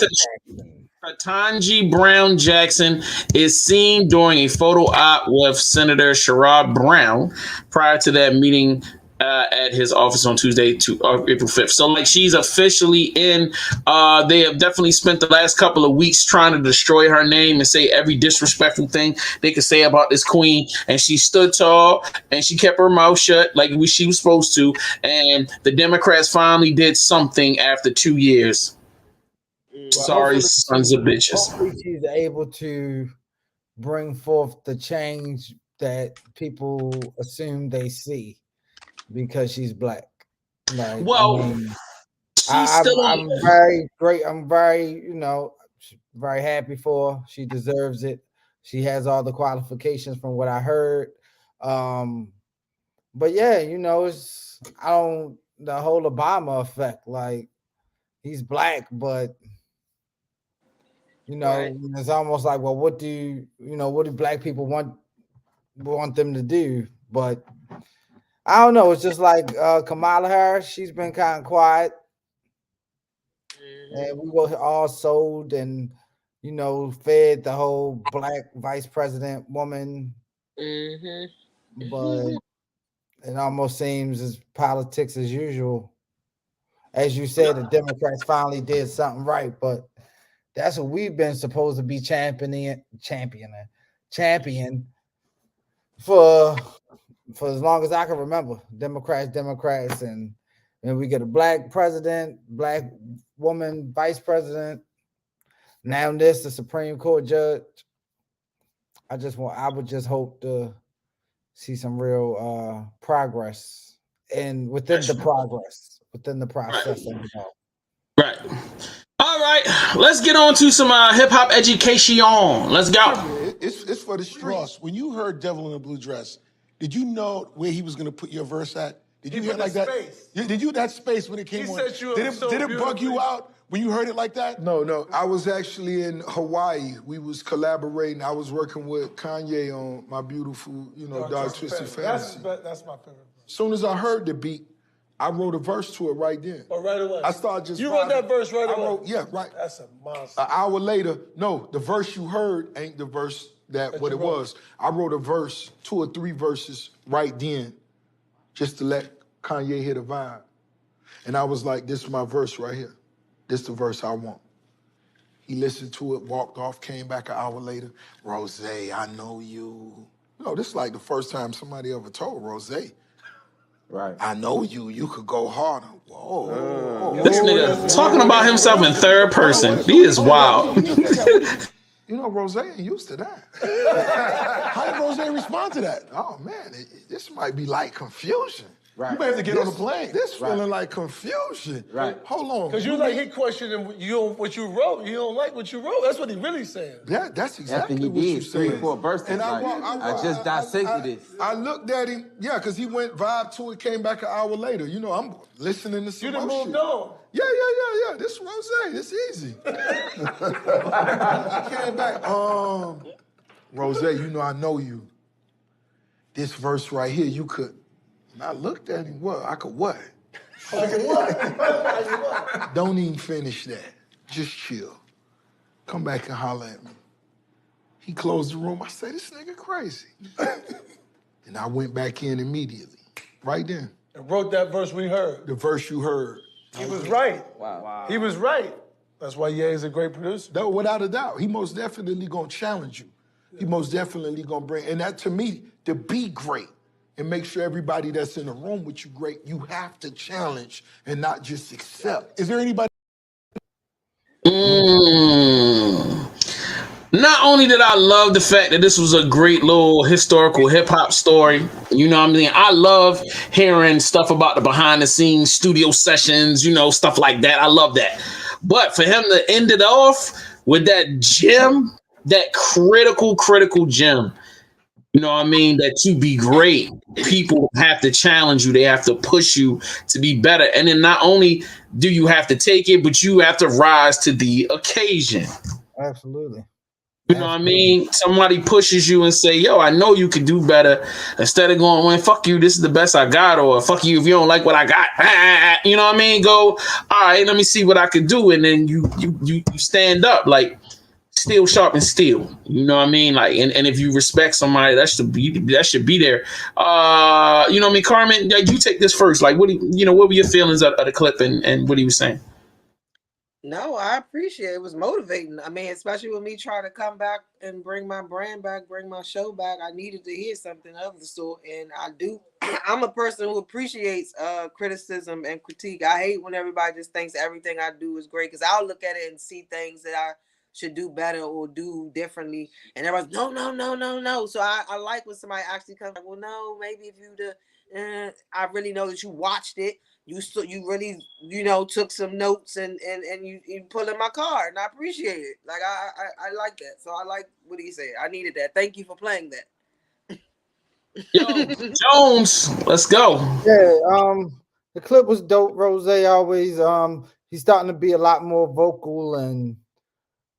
Ketanji Brown Jackson is seen during a photo op with Senator Sherrod Brown prior to that meeting at his office on Tuesday, April 5th. So, like, she's officially in. They have definitely spent the last couple of weeks trying to destroy her name and say every disrespectful thing they could say about this queen. And she stood tall and she kept her mouth shut like she was supposed to. And the Democrats finally did something after 2 years. Sorry, sons of bitches. Hopefully she's able to bring forth the change that people assume they see because she's black. Like, well, I'm very great. I'm very, very happy for her. She deserves it. She has all the qualifications from what I heard. But yeah, it's the whole Obama effect. Like, he's black, but it's almost like, well, what do black people want them to do? But I don't know. It's just like Kamala Harris. She's been kind of quiet, and we were all sold and fed the whole black vice president woman. But it almost seems as politics as usual. As you said, the Democrats finally did something right, but that's what we've been supposed to be championing for as long as I can remember. Democrats, and we get a black president, black woman vice president. Now this, the Supreme Court judge. I would just hope to see some real progress and within the process. Right. All right, let's get on to some hip hop education. Let's go. It's for the streets. When you heard "Devil in a Blue Dress," did you know where he was going to put your verse at? Did you hear it like that? Did you that space when it came on? Did it bug you out when you heard it like that? No. I was actually in Hawaii. We was collaborating. I was working with Kanye on my beautiful, Dark Twisted Fantasy. That's my favorite. As soon as I heard the beat, I wrote a verse to it right then. Oh, right away. I started just. You wrote that verse right away. Right. That's a monster. An hour later, no, the verse you heard ain't the verse that what it was. I wrote a verse, 2 or 3 verses right then, just to let Kanye hit a vibe. And I was like, this is my verse right here. This is the verse I want. He listened to it, walked off, came back an hour later. Rose, I know you. This is like the first time somebody ever told Rose. Right. I know you. You could go harder. Whoa. This nigga talking about himself in third person. He is wild. Rose ain't used to that. How did Rose respond to that? Oh, man, this might be like confusion. Right. You may have to get on the plane. This feeling like confusion. Right. Hold on. Because he questioning what you wrote. You don't like what you wrote. That's what he really saying. Yeah, that's exactly what you said. 3-4 verses. And I just dissected it. I looked at him, because he went vibe to it, came back an hour later. I'm listening to some You done more moved shit. on. Yeah. This is Rose. This easy. Came back. Rose, I know you. This verse right here, you could. And I looked at him. What? I could what? Don't even finish that. Just chill. Come back and holler at me. He closed the room. I said, this nigga crazy. And I went back in immediately. Right then. And wrote that verse we heard. The verse you heard. He was right. Wow. He was right. That's why Ye is a great producer. No, without a doubt. He most definitely gonna challenge you. He most definitely gonna bring, and that to me, to be great and make sure everybody that's in the room with you great, you have to challenge and not just accept. Is there anybody? Not only did I love the fact that this was a great little historical hip hop story, you know what I mean? I love hearing stuff about the behind the scenes studio sessions, you know, stuff like that. I love that. But for him to end it off with that gem, that critical gem, you know what I mean? That to be great, people have to challenge you. They have to push you to be better. And then not only do you have to take it, but you have to rise to the occasion. Absolutely. You know what I mean? Somebody pushes you and say, yo, I know you can do better. Instead of going, well, fuck you, this is the best I got, or fuck you if you don't like what I got. You know what I mean? Go, all right, let me see what I can do. And then you stand up like steel sharp and steel. You know what I mean? Like, and if you respect somebody, that should be there. You know what I mean? Carmen, you take this first. Like, what were your feelings of the clip and what he was saying? No, I appreciate it. It was motivating. I mean, especially with me trying to come back and bring my brand back, bring my show back. I needed to hear something of the sort, and I do. I'm a person who appreciates criticism and critique. I hate when everybody just thinks everything I do is great, because I'll look at it and see things that I should do better or do differently, and everyone's no. So I like when somebody actually comes like, well, no, maybe if you I really know that you watched it. You really took some notes and you put in my card, and I appreciate it. Like I like that. So I like what he said. I needed that. Thank you for playing that. Yo, Jones, let's go. Yeah, the clip was dope. Rose always he's starting to be a lot more vocal and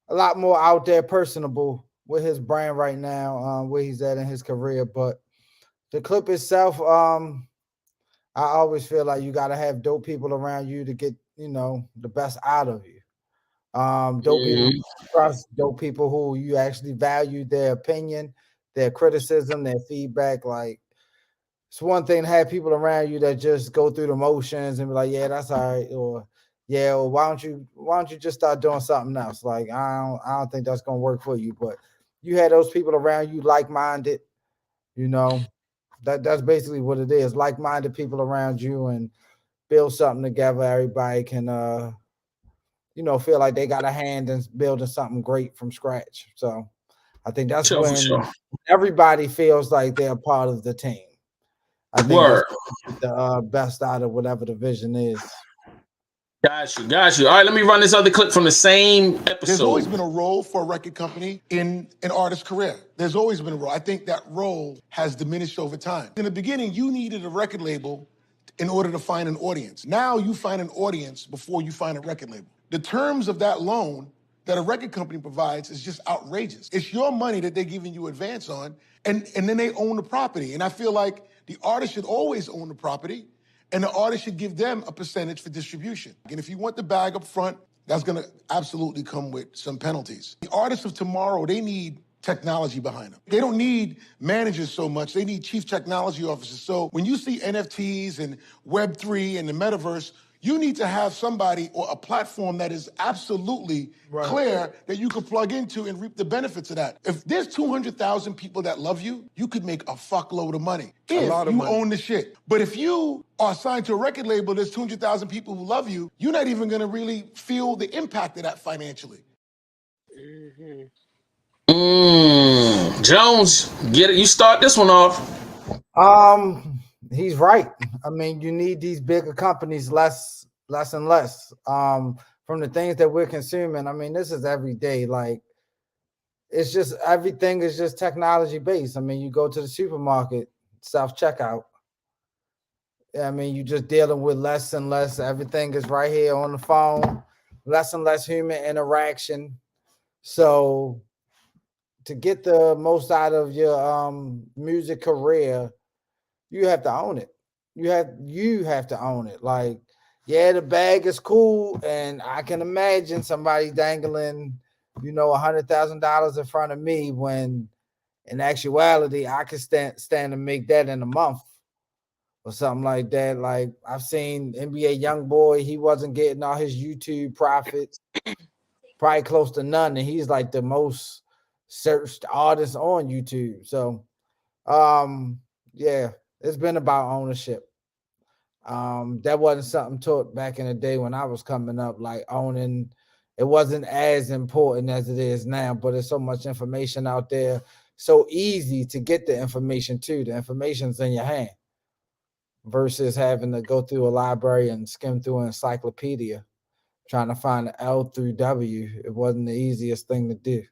a lot more out there, personable with his brand right now, where he's at in his career. But the clip itself, I always feel like you got to have dope people around you to get, the best out of you. Dope people you trust, dope people who you actually value their opinion, their criticism, their feedback. Like, it's one thing to have people around you that just go through the motions and be like, yeah, that's all right. Or yeah, or why don't you just start doing something else? Like, I don't think that's gonna work for you. But you had those people around you, like-minded, That's basically what it is. Like-minded people around you, and build something together. Everybody can, feel like they got a hand in building something great from scratch. So I think that's when everybody feels like they're a part of the team. I think that's the best out of whatever the vision is. Got you. All right, let me run this other clip from the same episode. There's always been a role for a record company in an artist's career. There's always been a role. I think that role has diminished over time. In the beginning, you needed a record label in order to find an audience. Now you find an audience before you find a record label. The terms of that loan that a record company provides is just outrageous. It's your money that they're giving you advance on, and then they own the property. And I feel like the artist should always own the property, and the artist should give them a percentage for distribution. And if you want the bag up front, that's gonna absolutely come with some penalties. The artists of tomorrow, they need technology behind them. They don't need managers so much, they need chief technology officers. So when you see NFTs and Web3 and the metaverse, you need to have somebody or a platform that is absolutely clear that you can plug into and reap the benefits of that. If there's 200,000 people that love you, you could make a fuckload of money if you own the shit. But if you are signed to a record label, there's 200,000 people who love you, you're not even gonna really feel the impact of that financially. Jones, get it. You start this one off. He's right. I mean, you need these bigger companies less and less from the things that we're consuming. I mean, this is every day. Like, it's just everything is just technology based. I mean, you go to the supermarket, self-checkout. I mean, you're just dealing with less and less. Everything is right here on the phone, less and less human interaction. So to get the most out of your music career, you have to own it. You have to own it. Like, yeah, the bag is cool, and I can imagine somebody dangling, $100,000 in front of me when, in actuality, I could stand to make that in a month or something like that. Like I've seen NBA YoungBoy, he wasn't getting all his YouTube profits, probably close to none, and he's like the most searched artist on YouTube. So yeah, it's been about ownership. That wasn't something taught back in the day when I was coming up, like owning. It wasn't as important as it is now, but there's so much information out there, so easy to get the information too. The information's in your hand versus having to go through a library and skim through an encyclopedia trying to find the L through W. It wasn't the easiest thing to do.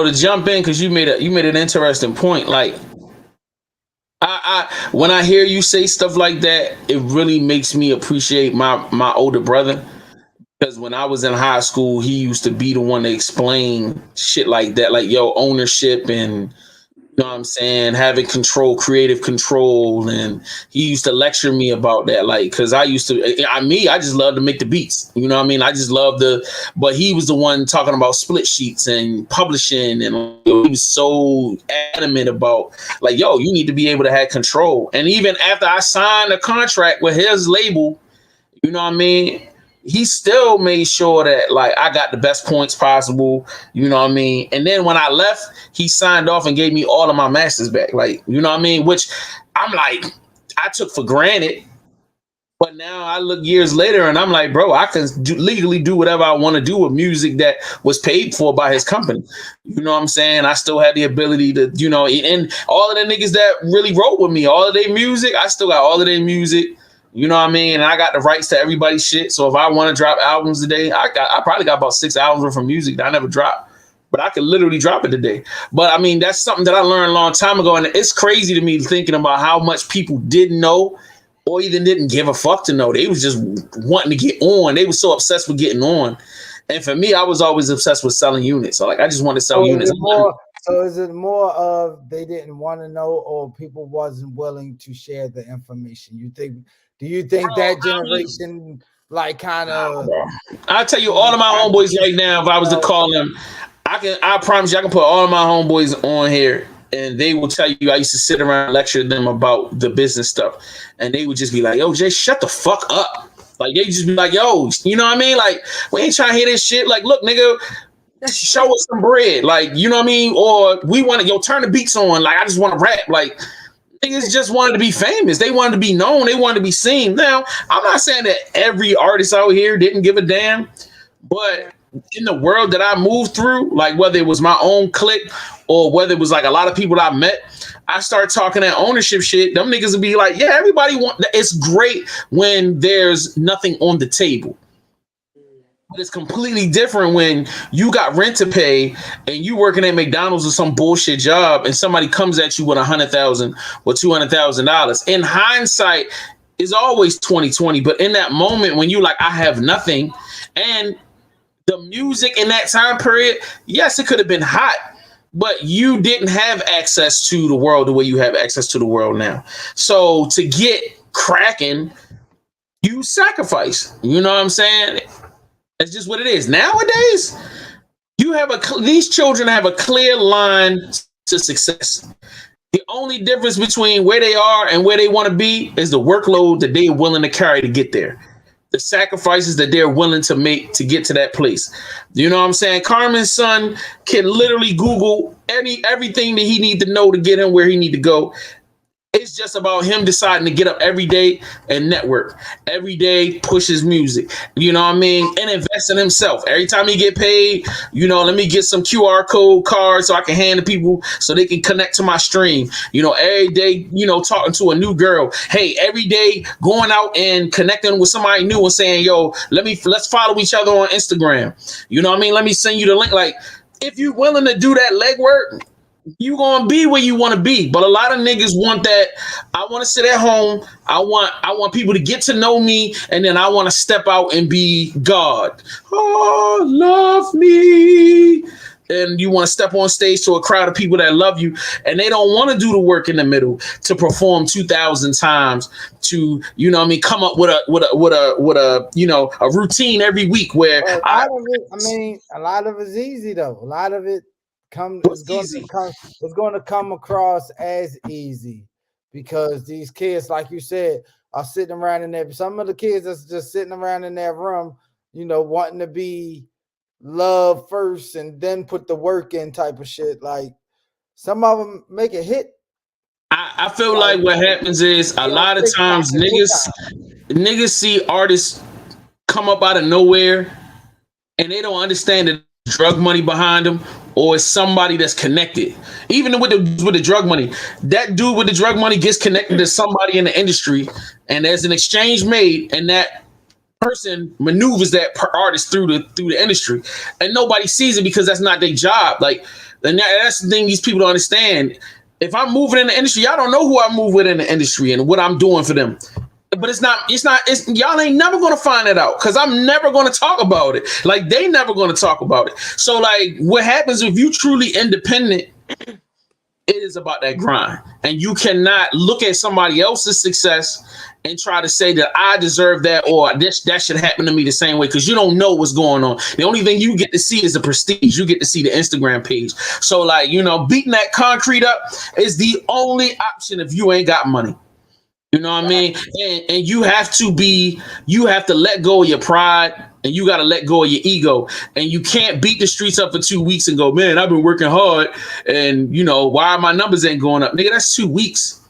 To jump in, because you made an interesting point. Like I when I hear you say stuff like that, it really makes me appreciate my older brother, because when I was in high school, he used to be the one to explain shit like that, like ownership and you know what I'm saying, having control, creative control, and he used to lecture me about that, like, because I just love to make the beats, you know what I mean, I just love but he was the one talking about split sheets and publishing, and he was so adamant about, like, yo, you need to be able to have control. And even after I signed a contract with his label, you know what I mean, he still made sure that, like, I got the best points possible, you know what I mean? And then when I left, he signed off and gave me all of my masters back, like, you know what I mean? Which I'm like, I took for granted. But now I look years later and I'm like, bro, I can legally do whatever I want to do with music that was paid for by his company. You know what I'm saying? I still had the ability to, and all of the niggas that really wrote with me, all of their music, I still got all of their music. You know what I mean? And I got the rights to everybody's shit. So if I want to drop albums today, I probably got about 6 albums worth of music that I never dropped. But I could literally drop it today. But I mean, that's something that I learned a long time ago. And it's crazy to me thinking about how much people didn't know or even didn't give a fuck to know. They was just wanting to get on. They were so obsessed with getting on. And for me, I was always obsessed with selling units. So like, I just wanted to sell units. So is it more of they didn't want to know, or people wasn't willing to share the information? Do you think that generation, like, kind of? I'll tell you, all of my homeboys right now, if I was to call them, I promise you, I can put all of my homeboys on here, and they will tell you I used to sit around and lecture them about the business stuff, and they would just be like, "Yo, Jay, shut the fuck up!" Like, they just be like, "Yo, you know what I mean? Like, we ain't trying to hear this shit. Like, look, nigga, show us some bread. Like, you know what I mean? Or we want to turn the beats on. Like, I just want to rap. Like." Niggas just wanted to be famous. They wanted to be known. They wanted to be seen. Now, I'm not saying that every artist out here didn't give a damn, but in the world that I moved through, like whether it was my own clique or whether it was like a lot of people I met, I start talking that ownership shit. Them niggas would be like, yeah, everybody it's great when there's nothing on the table. But it's completely different when you got rent to pay and you working at McDonald's or some bullshit job and somebody comes at you with $100,000 or $200,000. In hindsight, is always 2020. But in that moment when you like, I have nothing, and the music in that time period, yes, it could have been hot, but you didn't have access to the world the way you have access to the world now. So to get cracking, you sacrifice. You know what I'm saying? That's just what it is. Nowadays, these children have a clear line to success. The only difference between where they are and where they want to be is the workload that they are willing to carry to get there. The sacrifices that they're willing to make to get to that place. You know what I'm saying? Carmen's son can literally Google everything that he needs to know to get him where he needs to go. It's just about him deciding to get up every day and network. Every day, push his music. You know what I mean? And invest in himself. Every time he get paid, let me get some QR code cards so I can hand to people so they can connect to my stream. Every day, talking to a new girl. Hey, every day going out and connecting with somebody new and saying, yo, let's follow each other on Instagram. You know what I mean? Let me send you the link. Like, if you're willing to do that legwork, you gonna be where you want to be. But a lot of niggas want that. I want to sit at home. I want people to get to know me, and then I want to step out and be God. Oh, love me. And you want to step on stage to a crowd of people that love you, and they don't want to do the work in the middle to perform 2,000 times to, come up with a routine every week where a lot of it's easy though. A lot of it it's going to come across as easy because these kids, like you said, are sitting around in there. Some of the kids that's just sitting around in their room, wanting to be loved first and then put the work in type of shit. Like some of them make a hit. I feel like what happens is a lot of times niggas see artists come up out of nowhere and they don't understand the drug money behind them, or it's somebody that's connected. Even with the drug money, that dude with the drug money gets connected to somebody in the industry, and there's an exchange made, and that person maneuvers that artist through the industry, and nobody sees it because that's not their job. Like, and that's the thing these people don't understand. If I'm moving in the industry, y'all don't know who I move with in the industry and what I'm doing for them. But it's y'all ain't never gonna find it out because I'm never gonna talk about it. Like, they never gonna talk about it. So like, what happens if you truly independent? It is about that grind, and you cannot look at somebody else's success and try to say that I deserve that or that should happen to me the same way, because you don't know what's going on. The only thing you get to see is the prestige. You get to see the Instagram page. So like, beating that concrete up is the only option if you ain't got money. You know what I mean? And you have to let go of your pride, and you got to let go of your ego. And you can't beat the streets up for 2 weeks and go, man, I've been working hard and why my numbers ain't going up? Nigga, that's 2 weeks.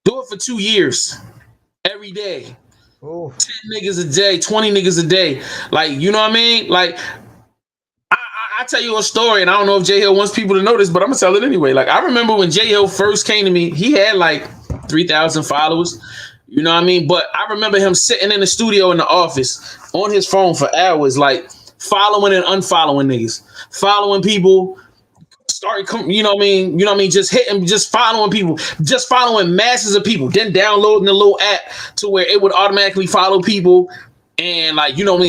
Do it for 2 years. Every day. Ooh. 10 niggas a day, 20 niggas a day. Like, you know what I mean? Like, I tell you a story, and I don't know if J Hill wants people to know this, but I'm gonna tell it anyway. Like, I remember when J Hill first came to me, he had like 3,000 followers. You know what I mean? But I remember him sitting in the studio in the office on his phone for hours, like following and unfollowing niggas, following people. Just hitting, just following people, just following masses of people, then downloading the little app to where it would automatically follow people and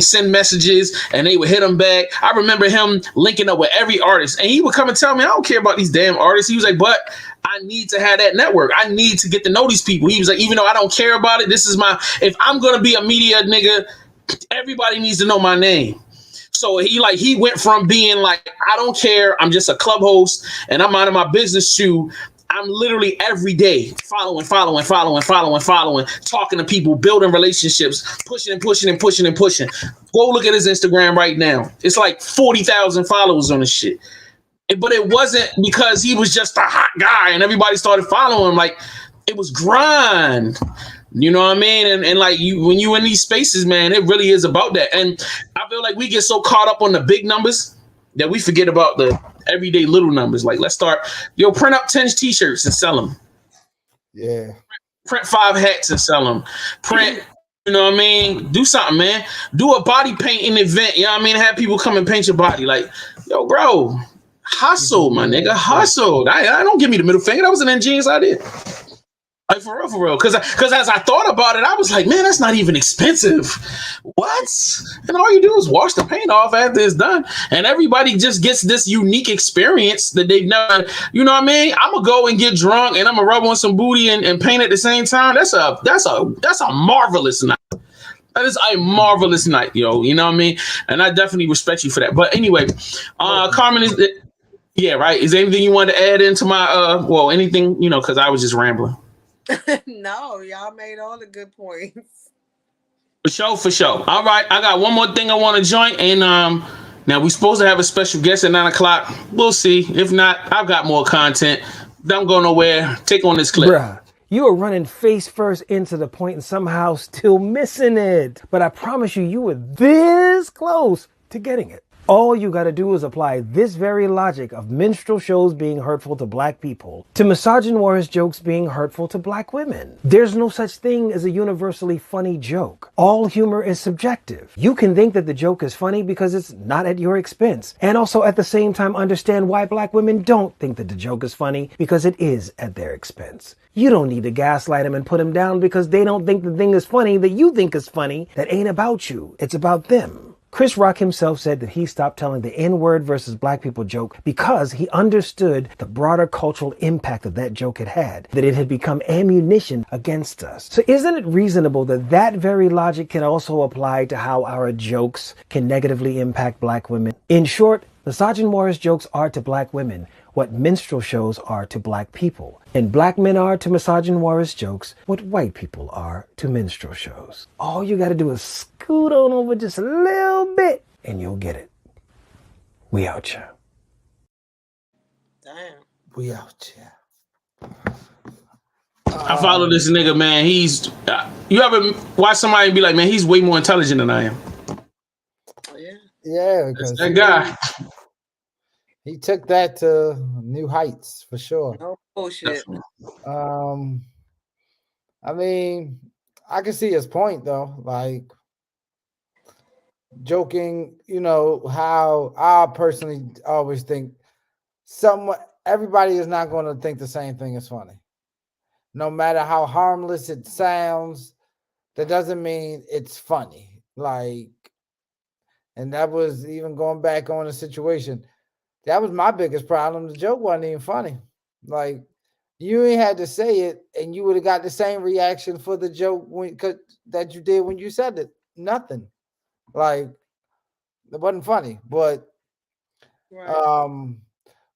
send messages and they would hit him back. I remember him linking up with every artist, and he would come and tell me, I don't care about these damn artists. He was like, but I need to have that network. I need to get to know these people. He was like, even though I don't care about it, if I'm going to be a media nigga, everybody needs to know my name. So he went from being like, I don't care, I'm just a club host and I'm out of my business, to I'm literally every day following, talking to people, building relationships, pushing. Go look at his Instagram right now. It's like 40,000 followers on this shit. But it wasn't because he was just a hot guy and everybody started following him. Like, it was grind. You know what I mean? And like, when you in these spaces, man, it really is about that. And I feel like we get so caught up on the big numbers that we forget about the everyday little numbers. Like, let's start, print up 10 t-shirts and sell them. Yeah. Print 5 hats and sell them. Print, you know what I mean? Do something, man. Do a body painting event. You know what I mean? Have people come and paint your body. Like, yo, bro, hustle, my nigga, hustle. I don't give me the middle finger. That was an ingenious idea. Like, for real. Because as I thought about it, I was like, man, that's not even expensive. What? And all you do is wash the paint off after it's done. And everybody just gets this unique experience that they've never, you know what I mean? I'm going to go and get drunk and I'm going to rub on some booty and paint at the same time. That's a marvelous night. That is a marvelous night, yo. You know what I mean? And I definitely respect you for that. But anyway, Carmen, yeah, right. Is there anything you wanted to add into my, anything, because I was just rambling. No, y'all made all the good points. For sure. All right, I got one more thing I want to join, and now we're supposed to have a special guest at 9:00. We'll see. If not, I've got more content. Don't go nowhere. Take on this clip. Bruh, you are running face first into the point and somehow still missing it. But I promise you were this close to getting it. All you gotta do is apply this very logic of minstrel shows being hurtful to black people to misogynist jokes being hurtful to black women. There's no such thing as a universally funny joke. All humor is subjective. You can think that the joke is funny because it's not at your expense, and also at the same time understand why black women don't think that the joke is funny because it is at their expense. You don't need to gaslight them and put them down because they don't think the thing is funny that you think is funny that ain't about you. It's about them. Chris Rock himself said that he stopped telling the N-word versus black people joke because he understood the broader cultural impact that that joke had, that it had become ammunition against us. So isn't it reasonable that that very logic can also apply to how our jokes can negatively impact black women? In short, Misogynist jokes are to black women what minstrel shows are to black people. And black men are to misogynist jokes what white people are to minstrel shows. All you gotta do is scoot on over just a little bit and you'll get it. We out here. Damn. We out here. I follow this nigga, man. He's you ever watch somebody be like, man, he's way more intelligent than I am. Yeah, because that guy. He took that to new heights for sure. No bullshit. I mean, I can see his point though. Like joking, you know, how I personally always think everybody is not going to think the same thing is funny. No matter how harmless it sounds, that doesn't mean it's funny. Like, and that was even going back on the situation. That was my biggest problem. The joke wasn't even funny. Like, you ain't had to say it, and you would have got the same reaction for the joke that you did when you said it. Nothing. Like, it wasn't funny. But,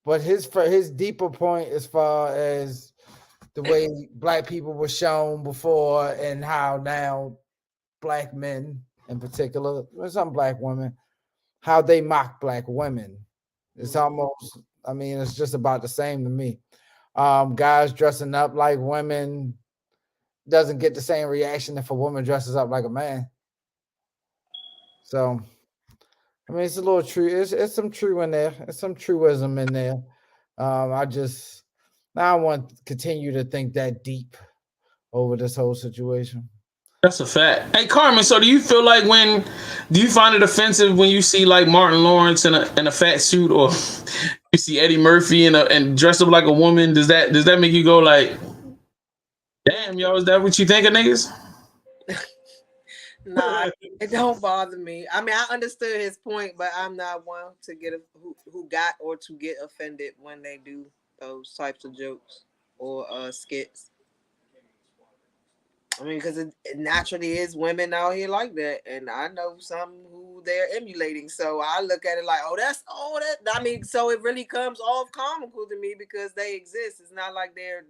but his deeper point as far as the way black people were shown before and how now black men in particular, some black women, how they mock black women. It's almost, I mean, it's just about the same to me. Guys dressing up like women doesn't get the same reaction if a woman dresses up like a man. So, I mean, it's a little true. It's some true in there. It's some truism in there. I don't want to continue to think that deep over this whole situation. That's a fact. Hey, Carmen, so do you feel like do you find it offensive when you see like Martin Lawrence in a fat suit, or you see Eddie Murphy and dressed up like a woman? Does that make you go like, damn, yo, is that what you think of niggas? Nah, it don't bother me. I mean, I understood his point, but I'm not one to get who got or to get offended when they do those types of jokes or skits. I mean, because it naturally is women out here like that, and I know some who they're emulating. So I look at it like, that. I mean, so it really comes off comical to me because they exist. It's not like they're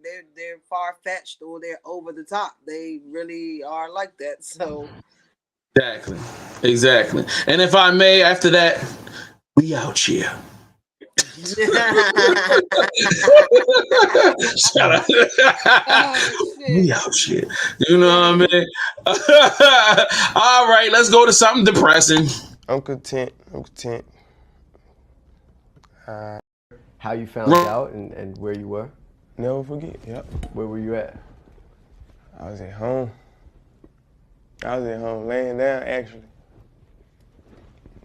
far fetched or they're over the top. They really are like that. So exactly. And if I may, after that, we out here. Shut up. We out shit. You know what I mean? All right, let's go to something depressing. I'm content. How you found out and where you were? Never forget. Yep. Where were you at? I was at home. Laying down actually.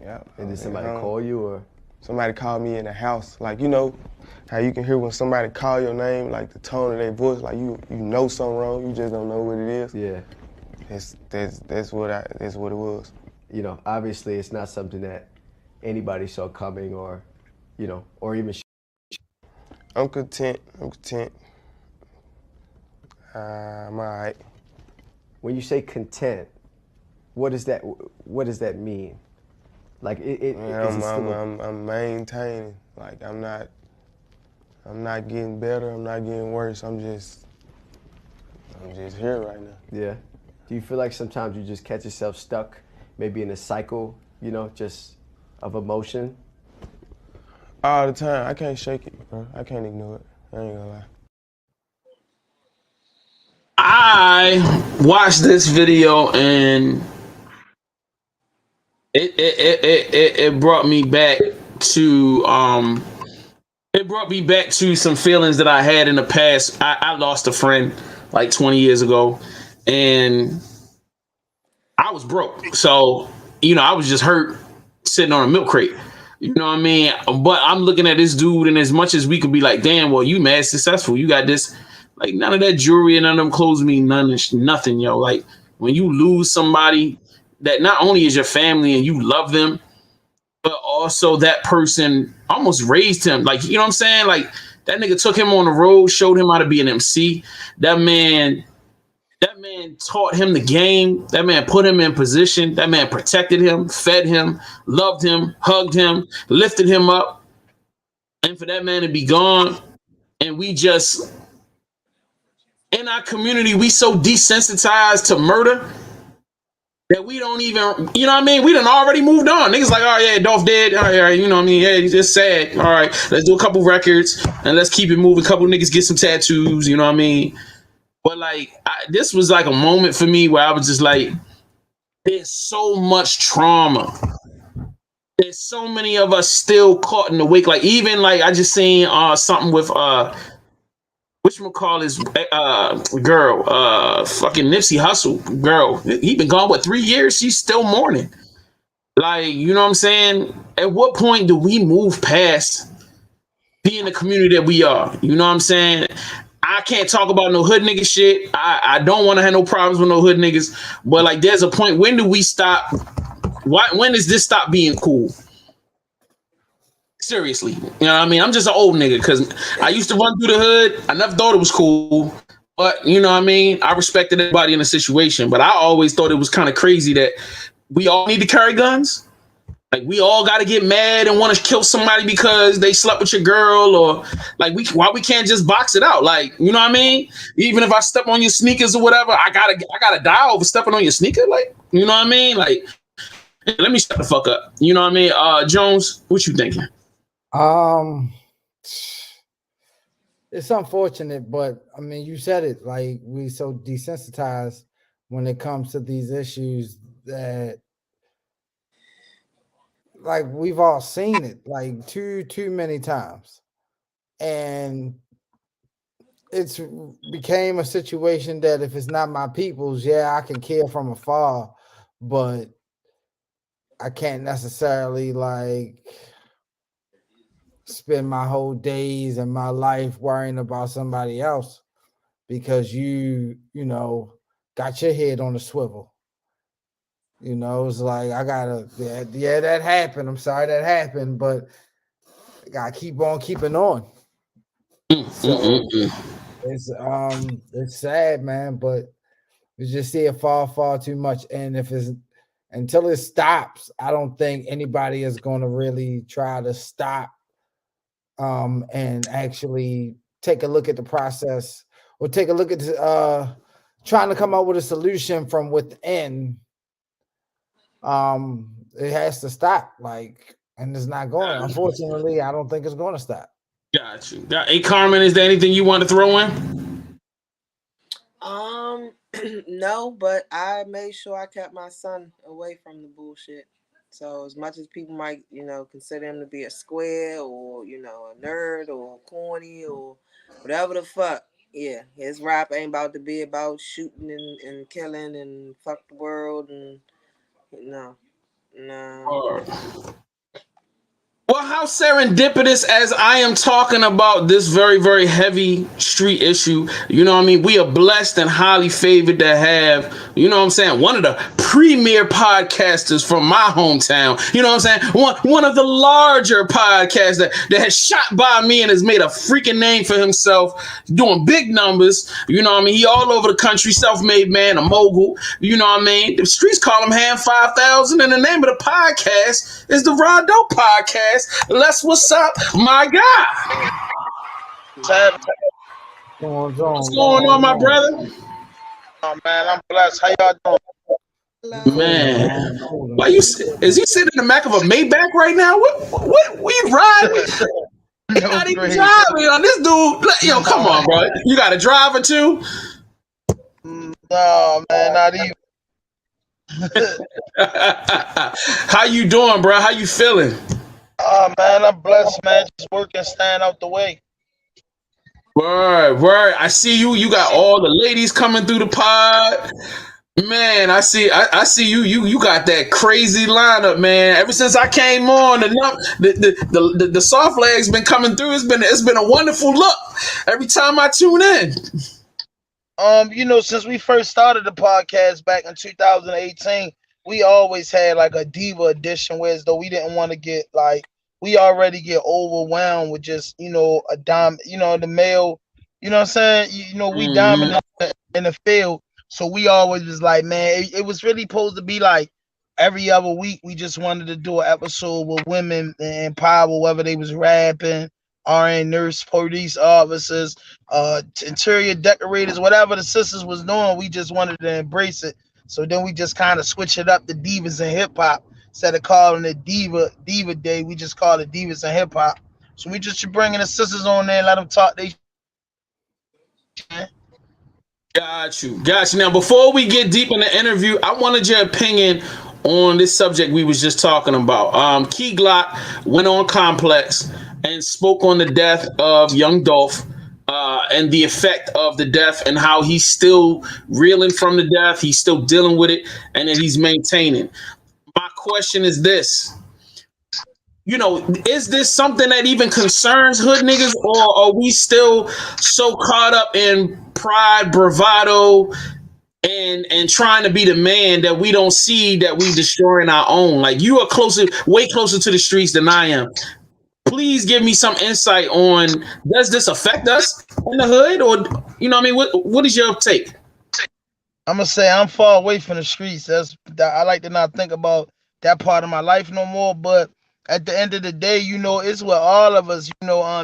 Yep. And did somebody call you or? Somebody called me in the house, like, you know how you can hear when somebody call your name, like the tone of their voice, like you know something wrong, you just don't know what it is. Yeah. That's what it was. You know, obviously it's not something that anybody saw coming or, you know, or even. I'm content. I'm all right. When you say content, what does that mean? Like I'm maintaining. Like I'm not getting better. I'm not getting worse. I'm just here right now. Yeah. Do you feel like sometimes you just catch yourself stuck, maybe in a cycle, you know, just of emotion? All the time. I can't shake it, bro. I can't ignore it. I ain't gonna lie. I watched this video and it brought me back to some feelings that I had in the past. I lost a friend like 20 years ago, and I was broke. So, you know, I was just hurt sitting on a milk crate. You know what I mean? But I'm looking at this dude, and as much as we could be like, damn, well, you mad successful. You got this, like, none of that jewelry and none of them clothes mean nothing, yo. Like, when you lose somebody that not only is your family and you love them, but also that person almost raised him. Like, you know what I'm saying? Like, that nigga took him on the road, showed him how to be an MC. That man That man taught him the game. That man put him in position. That man protected him, fed him, loved him, hugged him, lifted him up. And for that man to be gone, and we just, in our community, we so desensitized to murder that we don't even, you know what I mean? We done already moved on. Niggas like, oh yeah, Dolph dead. All right, you know what I mean? Yeah, he's just sad. All right, let's do a couple records and let's keep it moving. A couple niggas get some tattoos, you know what I mean? But like, this was like a moment for me where I was just like, there's so much trauma. There's so many of us still caught in the wake. Like, even like, I just seen something with whatchamacallit girl, fucking Nipsey Hussle girl. He been gone, what, 3 years? She's still mourning. Like, you know what I'm saying? At what point do we move past being the community that we are? You know what I'm saying? I can't talk about no hood nigga shit. I don't want to have no problems with no hood niggas. But like, there's a point. When do we stop? When does this stop being cool? Seriously, you know what I mean? I'm just an old nigga because I used to run through the hood. I never thought it was cool, but you know what I mean? I respected everybody in the situation, but I always thought it was kind of crazy that we all need to carry guns. Like, we all got to get mad and want to kill somebody because they slept with your girl, or like, why we can't just box it out? Like, you know what I mean? Even if I step on your sneakers or whatever, I gotta die over stepping on your sneaker. Like, you know what I mean? Like, let me shut the fuck up. You know what I mean? Jones, what you thinking? It's unfortunate, but I mean, you said it. Like, we so desensitized when it comes to these issues that, like, we've all seen it like too many times, and it's became a situation that if it's not my people's, yeah, I can kill from afar, but I can't necessarily like spend my whole days and my life worrying about somebody else because you know, got your head on the swivel. You know, it's like, I gotta, yeah, that happened. I'm sorry that happened, but I gotta keep on keeping on. So it's sad, man, but we just see it far too much. And if it's until it stops, I don't think anybody is gonna really try to stop and actually take a look at the process or take a look at trying to come up with a solution from within. It has to stop, like, and it's not going. Unfortunately, I don't think it's going to stop. Got you. Hey, Carmen, is there anything you want to throw in? No, but I made sure I kept my son away from the bullshit. So as much as people might, you know, consider him to be a square or, you know, a nerd or corny or whatever the fuck, yeah, his rap ain't about to be about shooting and killing and fuck the world and no. Well, how serendipitous as I am talking about this very, very heavy street issue. You know what I mean? We are blessed and highly favored to have, you know what I'm saying, one of the premier podcasters from my hometown. You know what I'm saying? One of the larger podcasts that has shot by me and has made a freaking name for himself, doing big numbers. You know what I mean? He all over the country, self-made man, a mogul. You know what I mean? The streets call him Ham 5000, and the name of the podcast is the Raw Dope Podcast. Les, what's up, my guy? What's going on, my brother? Oh man, I'm blessed. How y'all doing? Man, why is he sitting in the back of a Maybach right now? What we riding? Not even driving on this dude. Yo, come on, bro. You got a driver too? No, man, not even. How you doing, bro? How you feeling? Oh man, I'm blessed, man. Just working, staying out the way. Word. I see you. You got all the ladies coming through the pod. Man, I see you. You got that crazy lineup, man. Ever since I came on, the soft legs been coming through. It's been a wonderful look every time I tune in. You know, since we first started the podcast back in 2018, we always had like a diva edition, whereas though we didn't want to get like, we already get overwhelmed with just, you know, the male, you know what I'm saying? You know, we dominant in the field. So we always was like, man, it was really supposed to be like every other week. We just wanted to do an episode with women and power, whether they was rapping, RN nurse, police officers, interior decorators, whatever the sisters was doing. We just wanted to embrace it. So then we just kind of switch it up to divas and hip hop. Instead of calling it Diva Day, we just call it Divas and Hip Hop. So we just bringing the sisters on there and let them talk. Got you. Got you. Now, before we get deep in the interview, I wanted your opinion on this subject we was just talking about. Key Glock went on Complex and spoke on the death of young Dolph, and the effect of the death and how he's still reeling from the death. He's still dealing with it, and that he's maintaining. My question is this. Is this something that even concerns hood niggas, or are we still so caught up in pride, bravado, and trying to be the man that we don't see that we destroying our own? Like, you are way closer to the streets than I am. Please give me some insight on, does this affect us in the hood, or what is your take? I'm gonna say I'm far away from the streets. I like to not think about that part of my life no more. But at the end of the day, it's with all of us.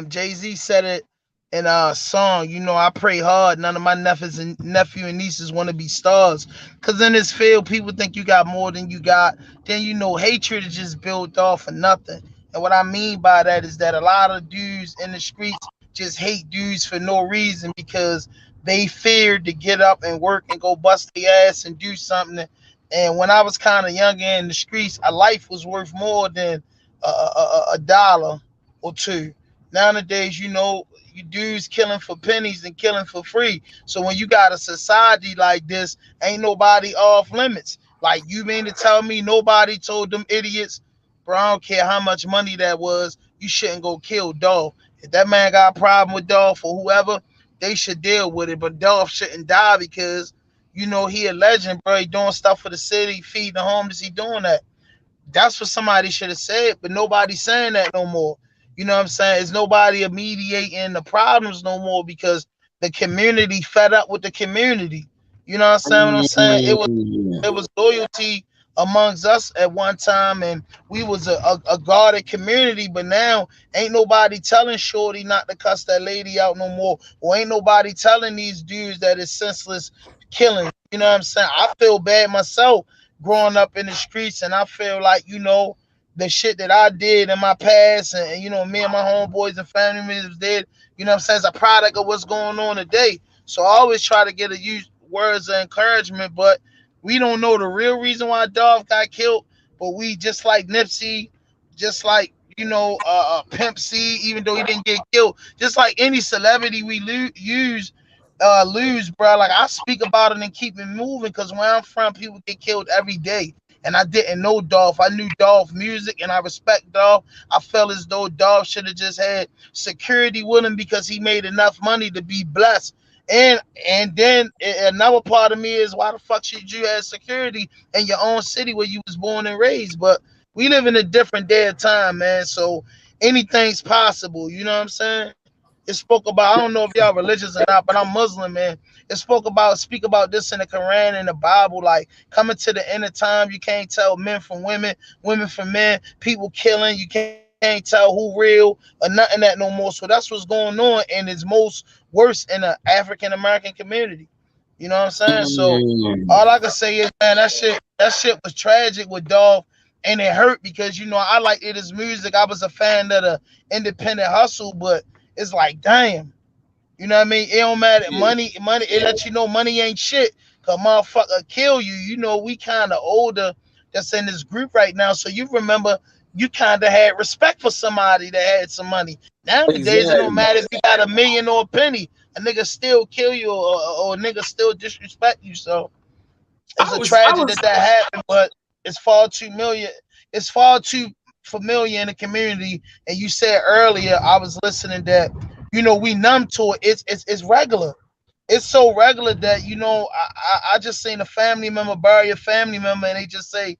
Jay-Z said it in a song. I pray hard. None of my nephew and nieces want to be stars. Cause in this field, people think you got more than you got. Then hatred is just built off of nothing. And what I mean by that is that a lot of dudes in the streets just hate dudes for no reason because they feared to get up and work and go bust their ass and do something. And when I was kind of younger in the streets, a life was worth more than a dollar or two. Nowadays, you dudes killing for pennies and killing for free. So when you got a society like this, ain't nobody off limits. Like, you mean to tell me nobody told them idiots, bro, I don't care how much money that was, you shouldn't go kill Dolph. If that man got a problem with Dolph or whoever, they should deal with it. But Dolph shouldn't die because, he a legend, bro. He doing stuff for the city, feeding the homeless. He doing that. That's what somebody should have said, but nobody's saying that no more. You know what I'm saying? It's nobody mediating the problems no more because the community fed up with the community. You know what I'm saying? What I'm saying? It was loyalty amongst us at one time, and we was a guarded community, but now ain't nobody telling Shorty not to cuss that lady out no more, or ain't nobody telling these dudes that it's senseless killing. You know what I'm saying? I feel bad myself growing up in the streets, and I feel like, the shit that I did in my past, and me and my homeboys and family members did, what I'm saying, is a product of what's going on today. So I always try to use words of encouragement, but we don't know the real reason why Dolph got killed. But we, just like Nipsey, just like Pimp C, even though he didn't get killed, just like any celebrity we lose, bro. Like, I speak about it and keep it moving because where I'm from, people get killed every day. And I didn't know Dolph. I knew Dolph music and I respect Dolph. I felt as though Dolph should have just had security with him because he made enough money to be blessed. And then another part of me is, why the fuck should you have security in your own city where you was born and raised? But we live in a different day of time, man. So anything's possible. You know what I'm saying? It spoke about, I don't know if y'all religious or not, but I'm Muslim, man. It speak about this in the Quran and the Bible, like coming to the end of time, you can't tell men from women, women from men, people killing, you can't tell who real or nothing that no more. So that's what's going on, and it's most worse in the African American community. You know what I'm saying? So all I can say is, man, that shit was tragic with Dolph, and it hurt because I liked his music. I was a fan of the independent hustle, but it's like, damn, you know what I mean? It don't matter. Money, it lets you know money ain't shit. Cause motherfucker kill you. We kind of older that's in this group right now. So you remember you kind of had respect for somebody that had some money. Nowadays, It don't matter if you got $1 million or a penny. A nigga still kill you or a nigga still disrespect you. So it's a tragedy that happened, but it's far too familiar in the community. And you said earlier, I was listening, that we numb to it. It's regular. It's so regular that I just seen a family member bury a family member, and they just say,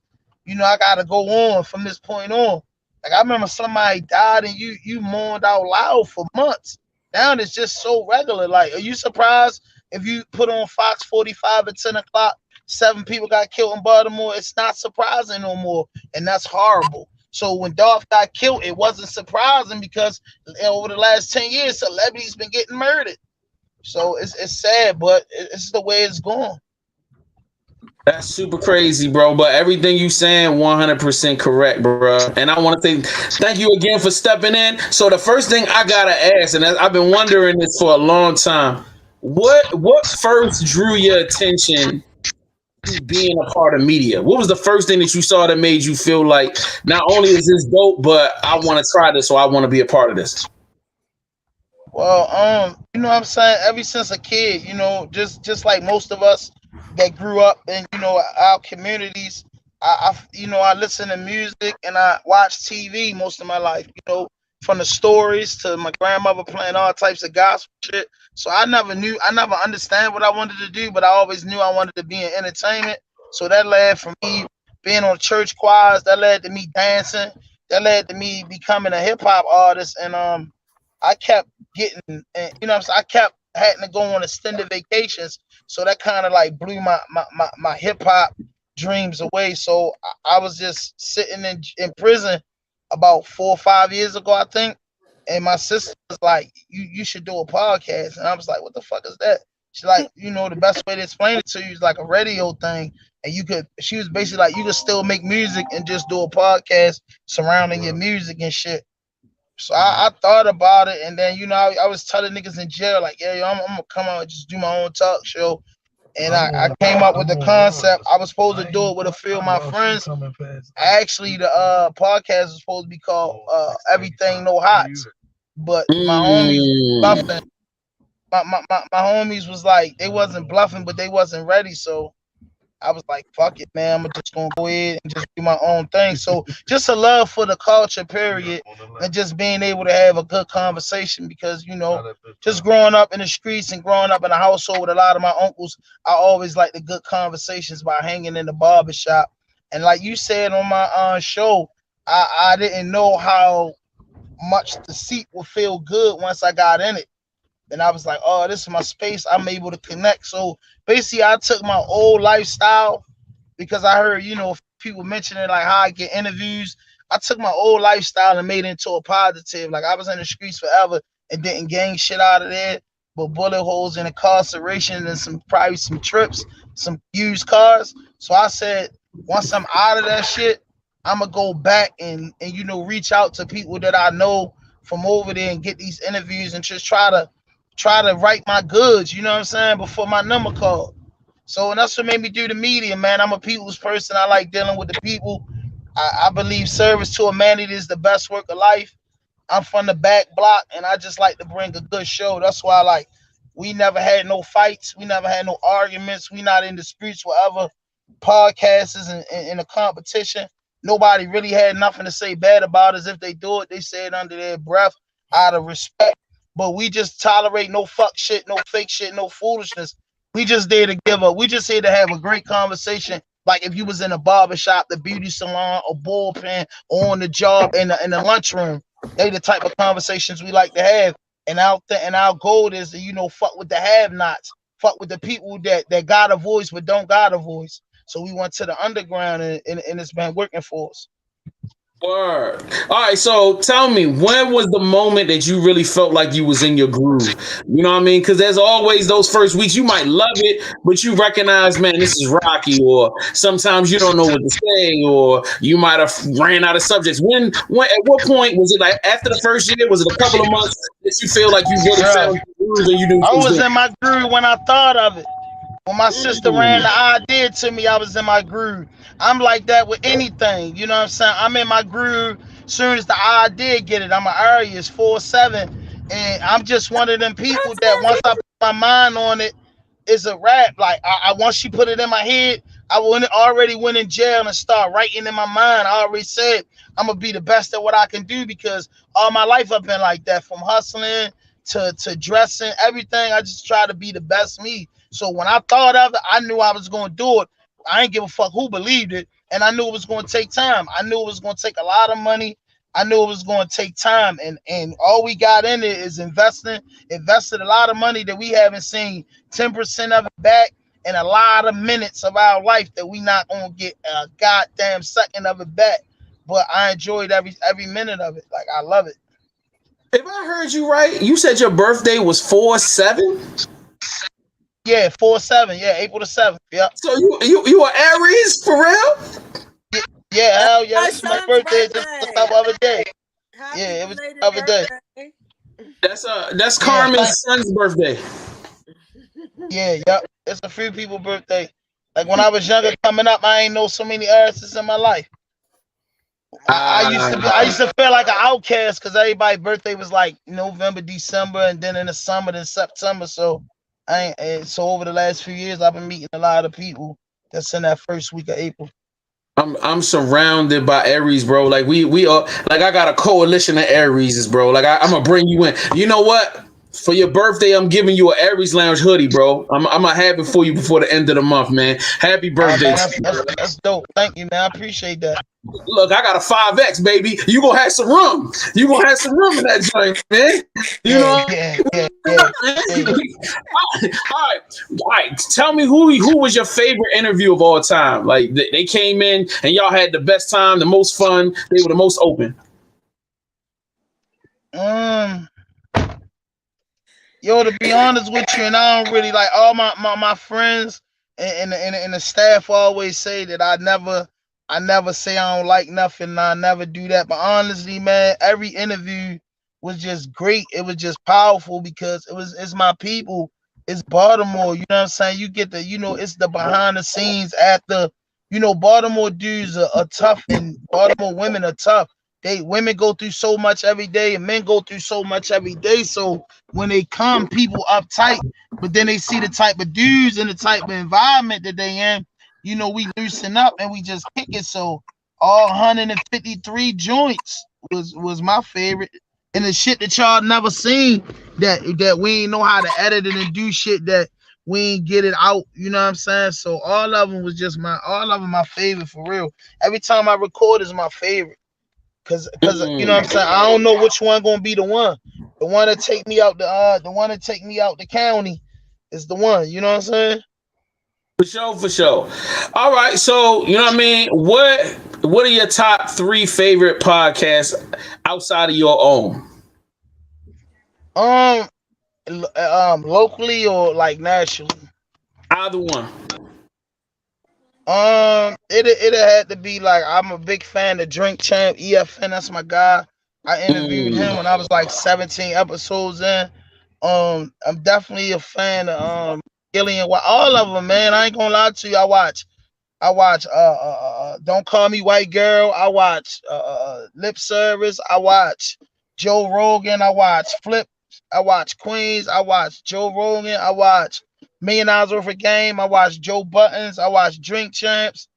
I gotta go on from this point on. Like, I remember somebody died and you mourned out loud for months. Now it's just so regular. Like, are you surprised if you put on Fox 45 at 10 o'clock, 7 people got killed in Baltimore, it's not surprising no more. And that's horrible. So when Dolph got killed, it wasn't surprising because over the last 10 years, celebrities been getting murdered. So it's sad, but it's the way it's going. That's super crazy, bro. But everything you saying, 100% correct, bro. And I want to say thank you again for stepping in. So the first thing I gotta ask, and I've been wondering this for a long time, what first drew your attention to being a part of media? What was the first thing that you saw that made you feel like not only is this dope, but I want to try this, or I want to be a part of this? Well, you know what I'm saying? Ever since a kid, you know, just like most of us that grew up in, you know, our communities, I listen to music and I watch TV most of my life, you know, from the stories to my grandmother playing all types of gospel shit. So I never understand what I wanted to do, but I always knew I wanted to be in entertainment. So that led from me being on church choirs, that led to me dancing, that led to me becoming a hip hop artist. And I kept getting, you know what I'm saying? I kept having to go on extended vacations. So that kind of like blew my hip hop dreams away. So I was just sitting in prison about 4 or 5 years ago, I think. And my sister was like, you should do a podcast. And I was like, what the fuck is that? She's like, you know, the best way to explain it to you is like a radio thing. And she was basically like, you could still make music and just do a podcast surrounding your music and shit. So I thought about it, and then, you know, I was telling niggas in jail, like, yeah, yo, I'm gonna come out and just do my own talk show. And I came up with the concept. I was supposed to do it with a few of my friends. Actually, the podcast was supposed to be called Everything No Hots. But my homies bluffing. My homies was like, they wasn't bluffing, but they wasn't ready. So I was like, fuck it, man. I'm just gonna go ahead and just do my own thing. So just a love for the culture, period, and just being able to have a good conversation because, you know, just growing up in the streets and growing up in a household with a lot of my uncles, I always like the good conversations by hanging in the barbershop. And like you said on my show, I didn't know how much the seat would feel good once I got in it. And I was like, oh, this is my space. I'm able to connect. So basically, I took my old lifestyle because I heard, you know, people mentioning like how I get interviews. I took my old lifestyle and made it into a positive. Like I was in the streets forever and didn't gang shit out of there, but bullet holes and incarceration and probably some trips, some used cars. So I said, once I'm out of that shit, I'm gonna go back and you know, reach out to people that I know from over there and get these interviews and just try to write my goods, you know what I'm saying, before my number called. So, and that's what made me do the media, man. I'm a people's person. I like dealing with the people. I believe service to humanity is the best work of life. I'm from the back block, and I just like to bring a good show. That's why, like, we never had no fights. We never had no arguments. We not in the streets wherever podcasts and in a competition. Nobody really had nothing to say bad about us. If they do it, they say it under their breath out of respect. But we just tolerate no fuck shit, no fake shit, no foolishness. We just there to give up. We just here to have a great conversation. Like if you was in a barbershop, the beauty salon, a bullpen, or on the job in the lunchroom. They the type of conversations we like to have. And our goal is to, you know, fuck with the have-nots. Fuck with the people that got a voice but don't got a voice. So we went to the underground and it's been working for us. Word. All right, so tell me, when was the moment that you really felt like you was in your groove? You know what I mean? Because there's always those first weeks you might love it, but you recognize, man, this is rocky, or sometimes you don't know what to say, or you might have ran out of subjects. When at what point was it? Like after the first year? Was it a couple of months that you feel like you really found your groove and you knew? I was in my groove when I thought of it. When my sister ran the idea to me, I was in my groove. I'm like that with anything, you know what I'm saying? I'm in my groove as soon as the idea get it. I'm an Aries 4-7, and I'm just one of them people that once I put my mind on it, it's a rap. Like I once she put it in my head, I already went in jail and start writing in my mind. I already said I'm gonna be the best at what I can do because all my life I've been like that, from hustling to dressing, everything. I just try to be the best me. So when I thought of it, I knew I was going to do it. I ain't give a fuck who believed it. And I knew it was going to take time. I knew it was going to take a lot of money. I knew it was going to take time, and all we got in it is invested a lot of money that we haven't seen 10% of it back, and a lot of minutes of our life that we not gonna get a goddamn second of it back. But I enjoyed every minute of it. Like, I love it. If I heard you right, you said your birthday was 4/7. Yeah, 4/7. Yeah, April the 7th. Yeah. So you are Aries for real? Yeah, hell yeah. This is my birthday just the other day. Yeah, it was the other day. That's Carmen's son's birthday. Yeah, yep. It's a few people's birthday. Like, when I was younger, coming up, I ain't know so many Arises in my life. I used to feel like an outcast because everybody's birthday was like November, December, and then in the summer, then September. So so over the last few years, I've been meeting a lot of people that's in that first week of April. I'm surrounded by Aries, bro. Like we are, like, I got a coalition of Aries, bro. Like I'm gonna bring you in. You know what? For your birthday, I'm giving you an Aries Lounge hoodie, bro. I'm gonna have it for you before the end of the month, man. Happy birthday! That's dope. Thank you, man. I appreciate that. Look, I got a 5X, baby. You gonna have some room. You gonna have some room in that joint, man. You know? All right. Tell me who was your favorite interview of all time? Like, they came in and y'all had the best time, the most fun. They were the most open. Yo, to be honest with you, and I don't really like all my friends and the staff always say that I never say I don't like nothing, and I never do that. But honestly, man, every interview was just great. It was just powerful because it's my people. It's Baltimore. You know what I'm saying? You get it's the behind the scenes at the, Baltimore dudes are tough, and Baltimore women are tough. Women go through so much every day, and men go through so much every day. So when they come, people uptight, but then they see the type of dudes and the type of environment that they in, we loosen up and we just kick it. So all 153 joints was my favorite. And the shit that y'all never seen, that we ain't know how to edit it and do shit that we ain't get it out. You know what I'm saying? So all of them my favorite for real. Every time I record is my favorite. Cause you know what I'm saying? I don't know which one gonna be the one. The one that take me out the county is the one. You know what I'm saying? For sure. All right. So, you know what I mean? What are your top 3 favorite podcasts outside of your own? Locally or like nationally? Either one. It had to be like, I'm a big fan of Drink Champ EFN. That's my guy. I interviewed him when I was like 17 episodes in. I'm definitely a fan of Gillie and all of them, man. I ain't gonna lie to you. I watch Don't Call Me White Girl. I watch Lip Service. I watch Joe Rogan. I watch Flip. I watch Queens. I watch Joe Rogan. I watch $1 Million Worth of Game. I watch Joe Buttons. I watch Drink Champs.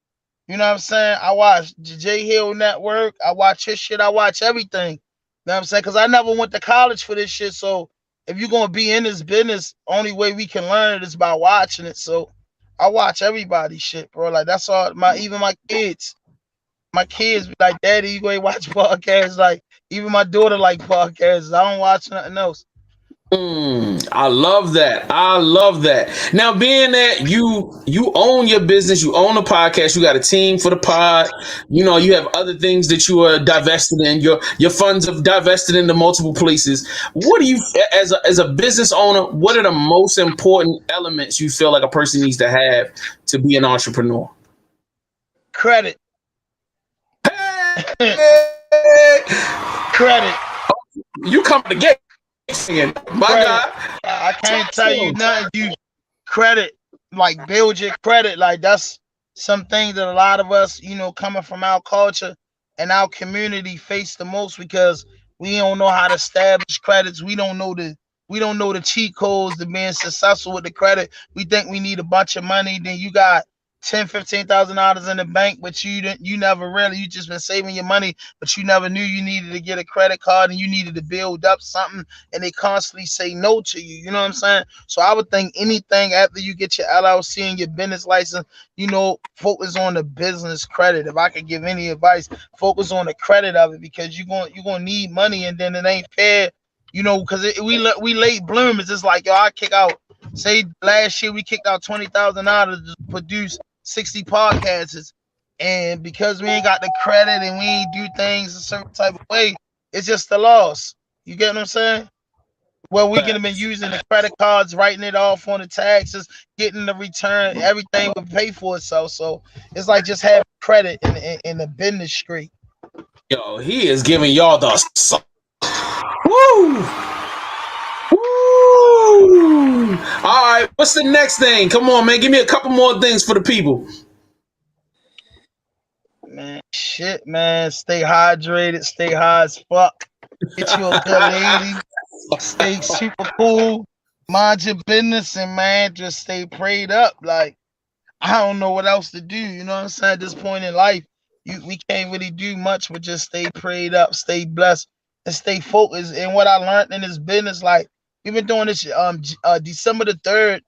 You know what I'm saying? I watch J Hill Network. I watch his shit. I watch everything. You know what I'm saying? Because I never went to college for this shit. So if you're going to be in this business, only way we can learn it is by watching it. So I watch everybody's shit, bro. Like, that's all. Even my kids. My kids be like, Daddy, you go watch podcasts. Like, even my daughter like podcasts. I don't watch nothing else. I love that. Now, being that you own your business, you own a podcast, you got a team for the pod, you have other things that you are divested in. Your funds are divested into multiple places. What do you, as a business owner, what are the most important elements you feel like a person needs to have to be an entrepreneur? Credit. Credit. You come to get. My God, I can't tell you nothing. You credit, like, build your credit. Like, that's something that a lot of us, coming from our culture and our community, face the most, because we don't know how to establish credits. We don't know the cheat codes to being successful with the credit. We think we need a bunch of money. Then you got $10,000-$15,000 in the bank, but you never really, you just been saving your money, but you never knew you needed to get a credit card and you needed to build up something, and they constantly say no to you. You know what I'm saying? So I would think anything after you get your LLC and your business license, focus on the business credit. If I could give any advice, focus on the credit of it, because you're gonna need money, and then it ain't fair. Because we late bloomers. It's like, yo, I kick out. Say last year we kicked out $20,000 to produce 60 podcasts, and because we ain't got the credit and we ain't do things a certain type of way, it's just a loss. You get what I'm saying? Well, we could have been using the credit cards, writing it off on the taxes, getting the return, everything would pay for itself. So it's like just having credit in the business street. Yo, he is giving y'all the woo. Woo. All right, what's the next thing? Come on, man. Give me a couple more things for the people. Man, shit, man. Stay hydrated. Stay high as fuck. Get you a good lady. Stay super cool. Mind your business, and man, just stay prayed up. Like, I don't know what else to do. You know what I'm saying? At this point in life, we can't really do much but just stay prayed up, stay blessed, and stay focused. And what I learned in this business, like, we've been doing this December the 3rd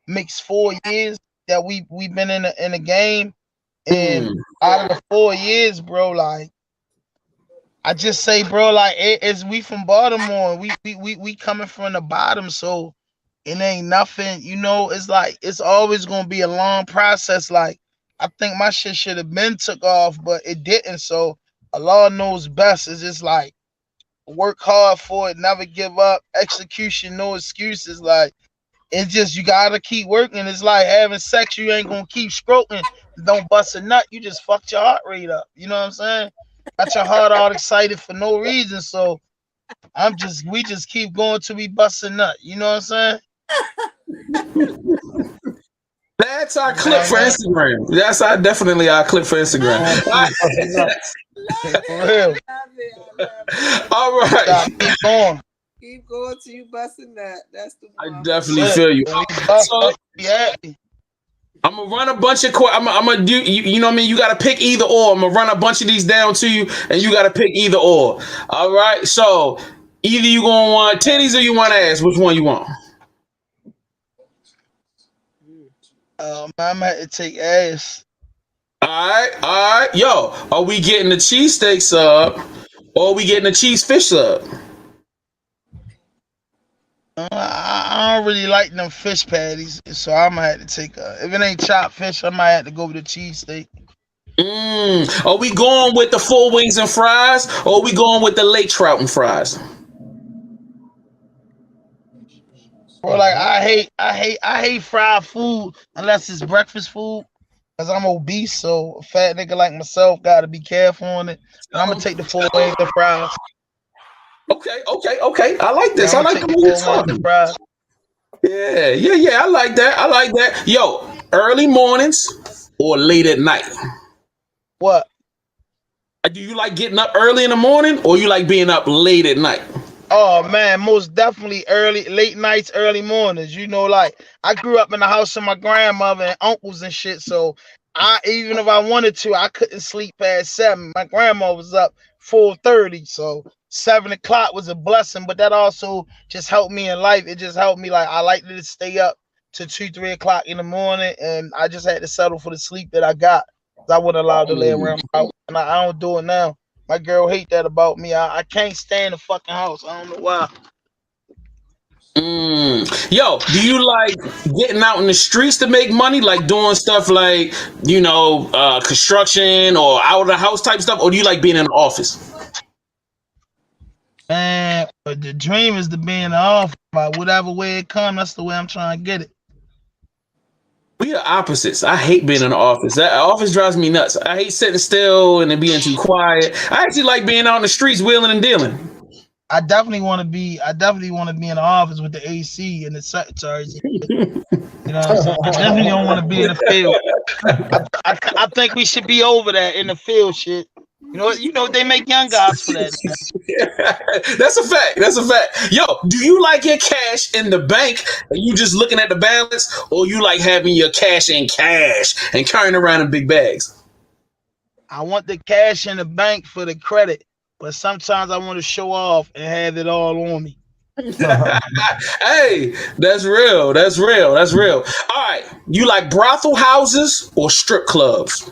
makes 4 years that we've been in the game. And out of the 4 years, bro, like, I just say, bro, like, it's we from Baltimore. We coming from the bottom, so it ain't nothing, it's like it's always gonna be a long process. Like, I think my shit should have been took off, but it didn't. So Allah knows best. It's just like, work hard for it, never give up, execution, no excuses. Like, it's just, you gotta keep working. It's like having sex, you ain't gonna keep stroking, don't bust a nut, you just fucked your heart rate up. You know what I'm saying? Got your heart all excited for no reason. So we just keep going till we bust a nut. You know what I'm saying? That's our clip for Instagram. That's definitely our clip for Instagram. For real. All right. Keep going. Keep going till you busting that. That's the one. I definitely feel you. So, I'm gonna run a bunch of I'm gonna do, you know what I mean? You gotta pick either or. I'm gonna run a bunch of these down to you, and you gotta pick either or. All right. So either you gonna want titties or you want ass. Which one you want? I'm gonna have to take ass. All right. Yo, are we getting the cheesesteak sub or are we getting the cheese fish sub? I don't really like them fish patties, so I'm gonna have to take if it ain't chopped fish, I might have to go with the cheesesteak. Are we going with the full wings and fries, or are we going with the lake trout and fries? Bro, like, I hate fried food unless it's breakfast food, because I'm obese. So a fat nigga like myself gotta be careful on it. And I'm gonna take the full wings and fries. Okay. I like this. I like the way you're talking. Yeah. I like that. Yo, early mornings or late at night? What? Do you like getting up early in the morning, or you like being up late at night? Oh man, most definitely late nights, early mornings. Like, I grew up in the house of my grandmother and uncles and shit. So even if I wanted to, I couldn't sleep past 7. My grandma was up 4:30, so 7 o'clock was a blessing. But that also just helped me in life. It just helped me. Like, I like to stay up to 2-3 o'clock in the morning, and I just had to settle for the sleep that I got. I wasn't allowed to lay around my house, and I don't do it now. My girl hate that about me. I can't stand the fucking house. I don't know why. Yo, do you like getting out in the streets to make money, like doing stuff like, construction or out of the house type stuff, or do you like being in the office? Man, the dream is to be in the office. By whatever way it comes, that's the way I'm trying to get it. We are opposites. I hate being in the office. That office drives me nuts. I hate sitting still and it being too quiet. I actually like being out in the streets, wheeling and dealing. I definitely want to be in the office with the AC and the secretary. You know what I'm saying? I definitely don't want to be in the field. I think we should be over that in the field shit. You know they make young guys for that. That's a fact. That's a fact. Yo, do you like your cash in the bank and you just looking at the balance, or you like having your cash in cash and carrying around in big bags? I want the cash in the bank for the credit, but sometimes I want to show off and have it all on me. Hey, that's real. That's real. That's real. All right. You like brothel houses or strip clubs?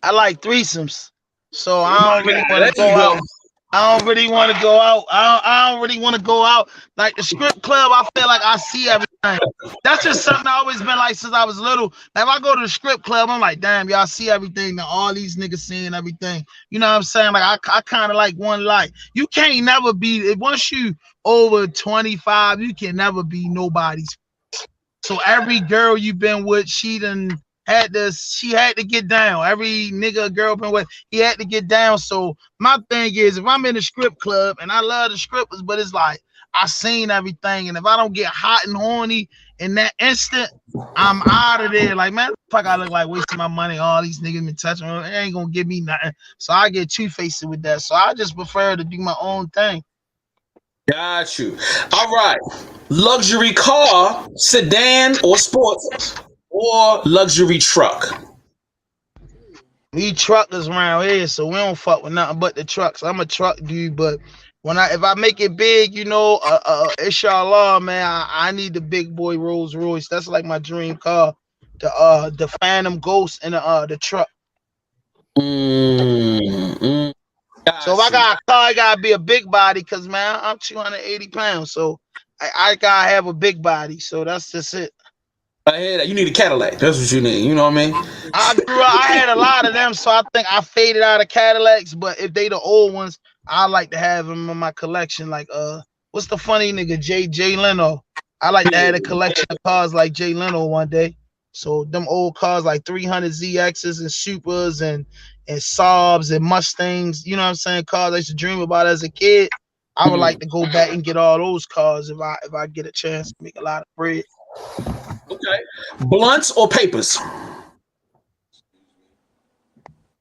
I like threesomes, so I don't really want There to go you go. out. I don't really want to go out. I don't really want to go out. Like the strip club, I feel like I see everything. That's just something I always been like since I was little. Like if I go to the strip club, I'm like, damn, y'all see everything. Now all these niggas seeing everything. You know what I'm saying? Like I kind of like one life. You can't never be, once you over 25, you can never be nobody's. So every girl you've been with, she had to get down. Every nigga girl been with, he had to get down. So my thing is, if I'm in a strip club and I love the strippers, but it's like I seen everything, and if I don't get hot and horny in that instant, I'm out of there. Like, man, fuck, I look like wasting my money. All these niggas been touching me, it ain't gonna give me nothing. So I get two-faced with that. So I just prefer to do my own thing. Got you. All right. Luxury car, sedan, or sports, or luxury truck? We truckers around here, so we don't fuck with nothing but the trucks. I'm a truck dude, but if I make it big, inshallah, man, I need the big boy Rolls Royce. That's like my dream car. The Phantom Ghost and the truck. So if I got a car, I gotta be a big body, cause man, I'm 280 pounds, so I gotta have a big body. So that's just it. I hear that. You need a Cadillac. That's what you need. You know what I mean? I had a lot of them, so I think I faded out of Cadillacs. But if they the old ones, I like to have them in my collection. Like what's the funny nigga Jay Leno? I like to have a collection of cars like Jay Leno one day. So them old cars like 300 ZXs and Supers and Saabs and Mustangs. You know what I'm saying? Cars I used to dream about as a kid. I would like to go back and get all those cars if I get a chance to make a lot of bread. Okay. Blunts or papers?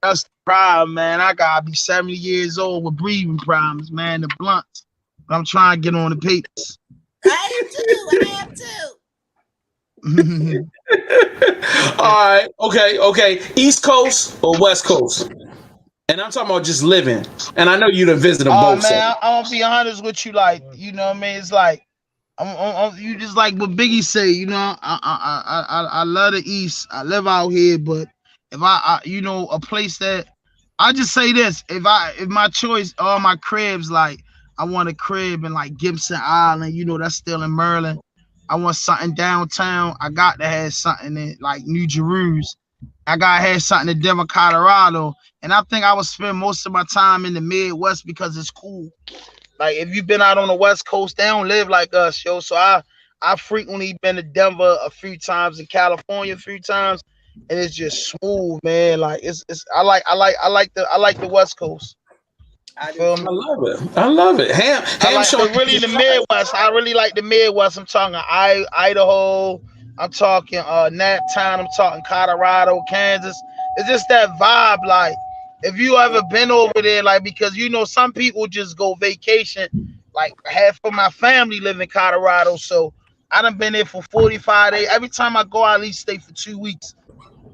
That's the problem, man. I gotta be 70 years old with breathing problems, man. The blunts. But I'm trying to get on the papers. I am too. All right. Okay. East Coast or West Coast? And I'm talking about just living. And I know you done visited both. Oh man, I'm gonna be honest with you. Like, you know what I mean? It's like you just like what Biggie say, you know. I love the East. I live out here, but if I a place that I just say this, if my choice, all my cribs, like I want a crib in like Gibson Island, that's still in Maryland. I want something downtown. I got to have something in like New Jerusalem. I gotta have something in Denver, Colorado, and I think I would spend most of my time in the Midwest because it's cool. Like if you've been out on the West Coast, they don't live like us, yo. So I frequently been to Denver a few times, in California a few times, and it's just smooth, man. Like it's I like the West Coast. I love it. I love it. Really the Midwest. I really like the Midwest. I'm talking Idaho. I'm talking Naptown. I'm talking Colorado, Kansas. It's just that vibe. Like if you ever been over there, like because some people just go vacation. Like half of my family live in Colorado, so I done been there for 45 days. Every time I go, I at least stay for 2 weeks.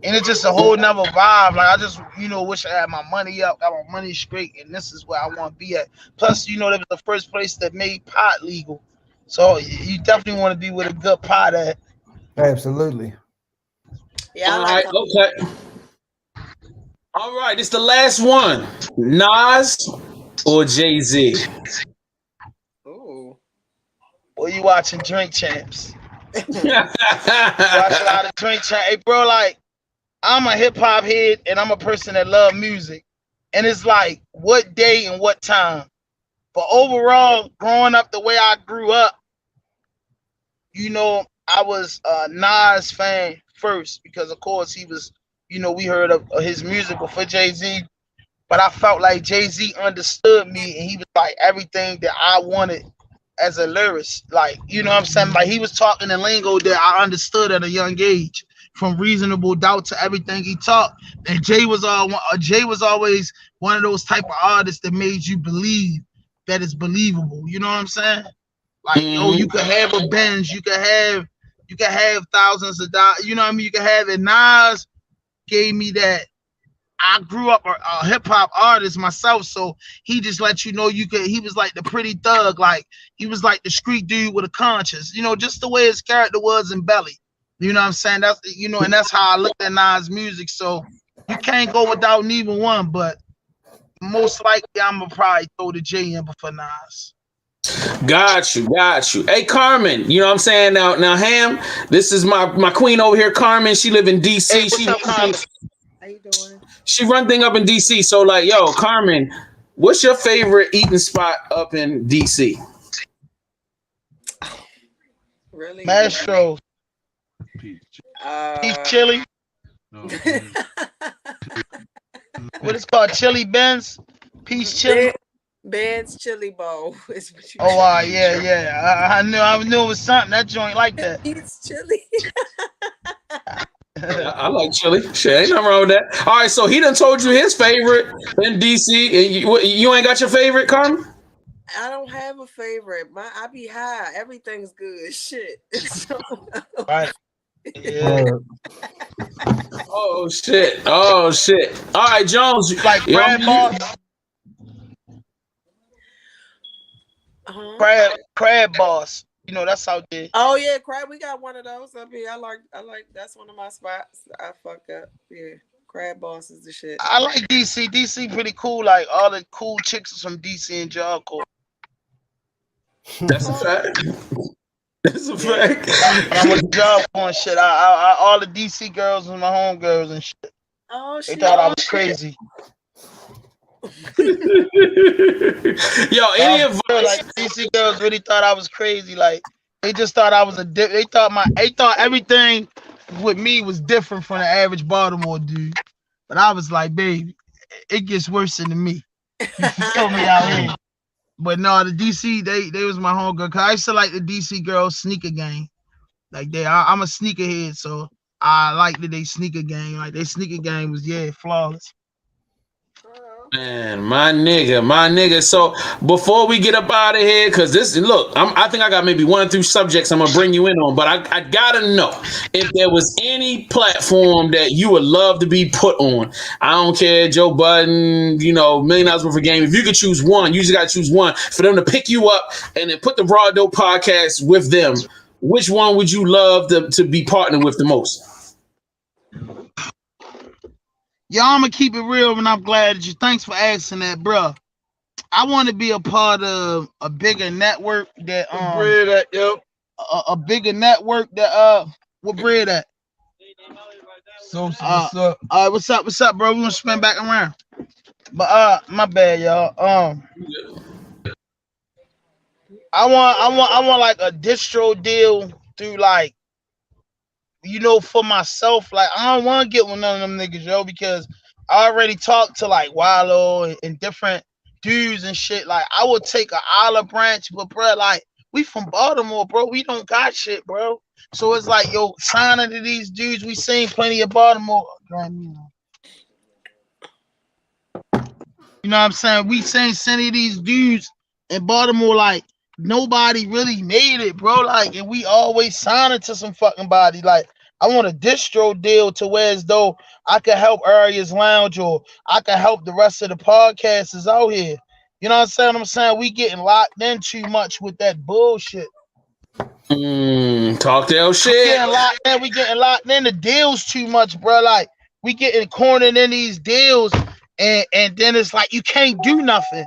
And it's just a whole nother vibe. Like I just, wish I had my money up, got my money straight, and this is where I want to be at. Plus, that was the first place that made pot legal. So you definitely want to be with a good pot at. Absolutely. Yeah. All right. Okay. All right. It's the last one. Nas or Jay-Z? Ooh. Well, you watching Drink Champs? Watch a lot of Drink Champs. Hey, bro, like. I'm a hip hop head and I'm a person that love music. And it's like what day and what time. But overall, growing up the way I grew up, I was a Nas fan first because of course he was, we heard of his music before Jay-Z. But I felt like Jay-Z understood me and he was like everything that I wanted as a lyricist. Like, you know what I'm saying? Like he was talking in lingo that I understood at a young age. from Reasonable Doubt to everything he talked. And Jay was always one of those type of artists that made you believe that it's believable. You know what I'm saying? Like, yo, you could have a Benz, you could have thousands of dollars. You know what I mean? You could have it. Nas gave me that. I grew up a hip hop artist myself, so he just let you know you could. He was like the pretty thug, like he was like the street dude with a conscience, you know, just the way his character was in Belly. You know what I'm saying? That's and that's how I looked at Nas music. So you can't go without neither one, but most likely I'm gonna probably throw the J in before Nas. Got you. Hey, Carmen, you know what I'm saying? Now, Ham, this is my queen over here, Carmen. She live in DC. Hey, what's up, Carmen? How you doing? She run thing up in DC. So like, yo, Carmen, what's your favorite eating spot up in DC? Really? Mastro. Peach chili. What is called? Chili Benz? Peach chili? Ben's Chili Bowl is what you yeah. I knew it was something. That joint like that. It's chili. I like chili. Shit, ain't nothing wrong with that. All right, so he done told you his favorite in DC. And you ain't got your favorite, Carmen? I don't have a favorite. I be high. Everything's good. Shit. Right. Yeah. Oh shit. All right, Jones. Like Crab Boss. Crab Boss. You know, that's out there. Oh yeah, Crab. We got one of those up here. I like that's one of my spots. I fuck up. Yeah. Crab Boss is the shit. I like DC. DC pretty cool. Like all the cool chicks from DC and Jericho. That's a fact. That's a fact. I was Jericho and shit. I all the DC girls and my homegirls and shit. Oh shit. They thought I was crazy. Yo, any advice? Like DC girls really thought I was crazy. Like they just thought I was they thought everything with me was different from the average Baltimore dude. But I was like, baby, it gets worse than me. You feel me out here? But no, the DC, they was my homegirl. Cause I used to like the DC girls sneaker game. Like I'm a sneakerhead, so I like that they sneaker game. Like their sneaker game was flawless. Man, my nigga. So before we get up out of here, because I think I got maybe 1 or 2 subjects I'm gonna bring you in on, but I gotta know if there was any platform that you would love to be put on. I don't care, Joe Budden, $1 million worth of game. If you could choose one, you just gotta choose one for them to pick you up and then put the Raw Dope podcast with them. Which one would you love to be partnered with the most? Y'all, I'm gonna keep it real, and I'm glad that you. Thanks for asking that, bro. I want to be a part of a bigger network that bread at, yo. A bigger network that what bread at? So what's up? What's up, bro? We gonna spin back around. But my bad, y'all. I want like a distro deal through like. For myself, like I don't want to get with none of them niggas, yo, because I already talked to like Wallow and different dudes and shit. Like I would take a olive branch, but bro, like we from Baltimore, bro. We don't got shit, bro. So it's like, yo, signing to these dudes. We seen plenty of Baltimore. You know what I'm saying? We seen plenty of these dudes in Baltimore, like. Nobody really made it, bro. Like, and we always signing to some fucking body. Like, I want a distro deal to where as though I could help Areas Lounge or I could help the rest of the podcasters out here. You know what I'm saying? We getting locked in too much with that bullshit. Talk that shit. We getting locked in the deals too much, bro. Like, we getting cornered in these deals, and then it's like you can't do nothing.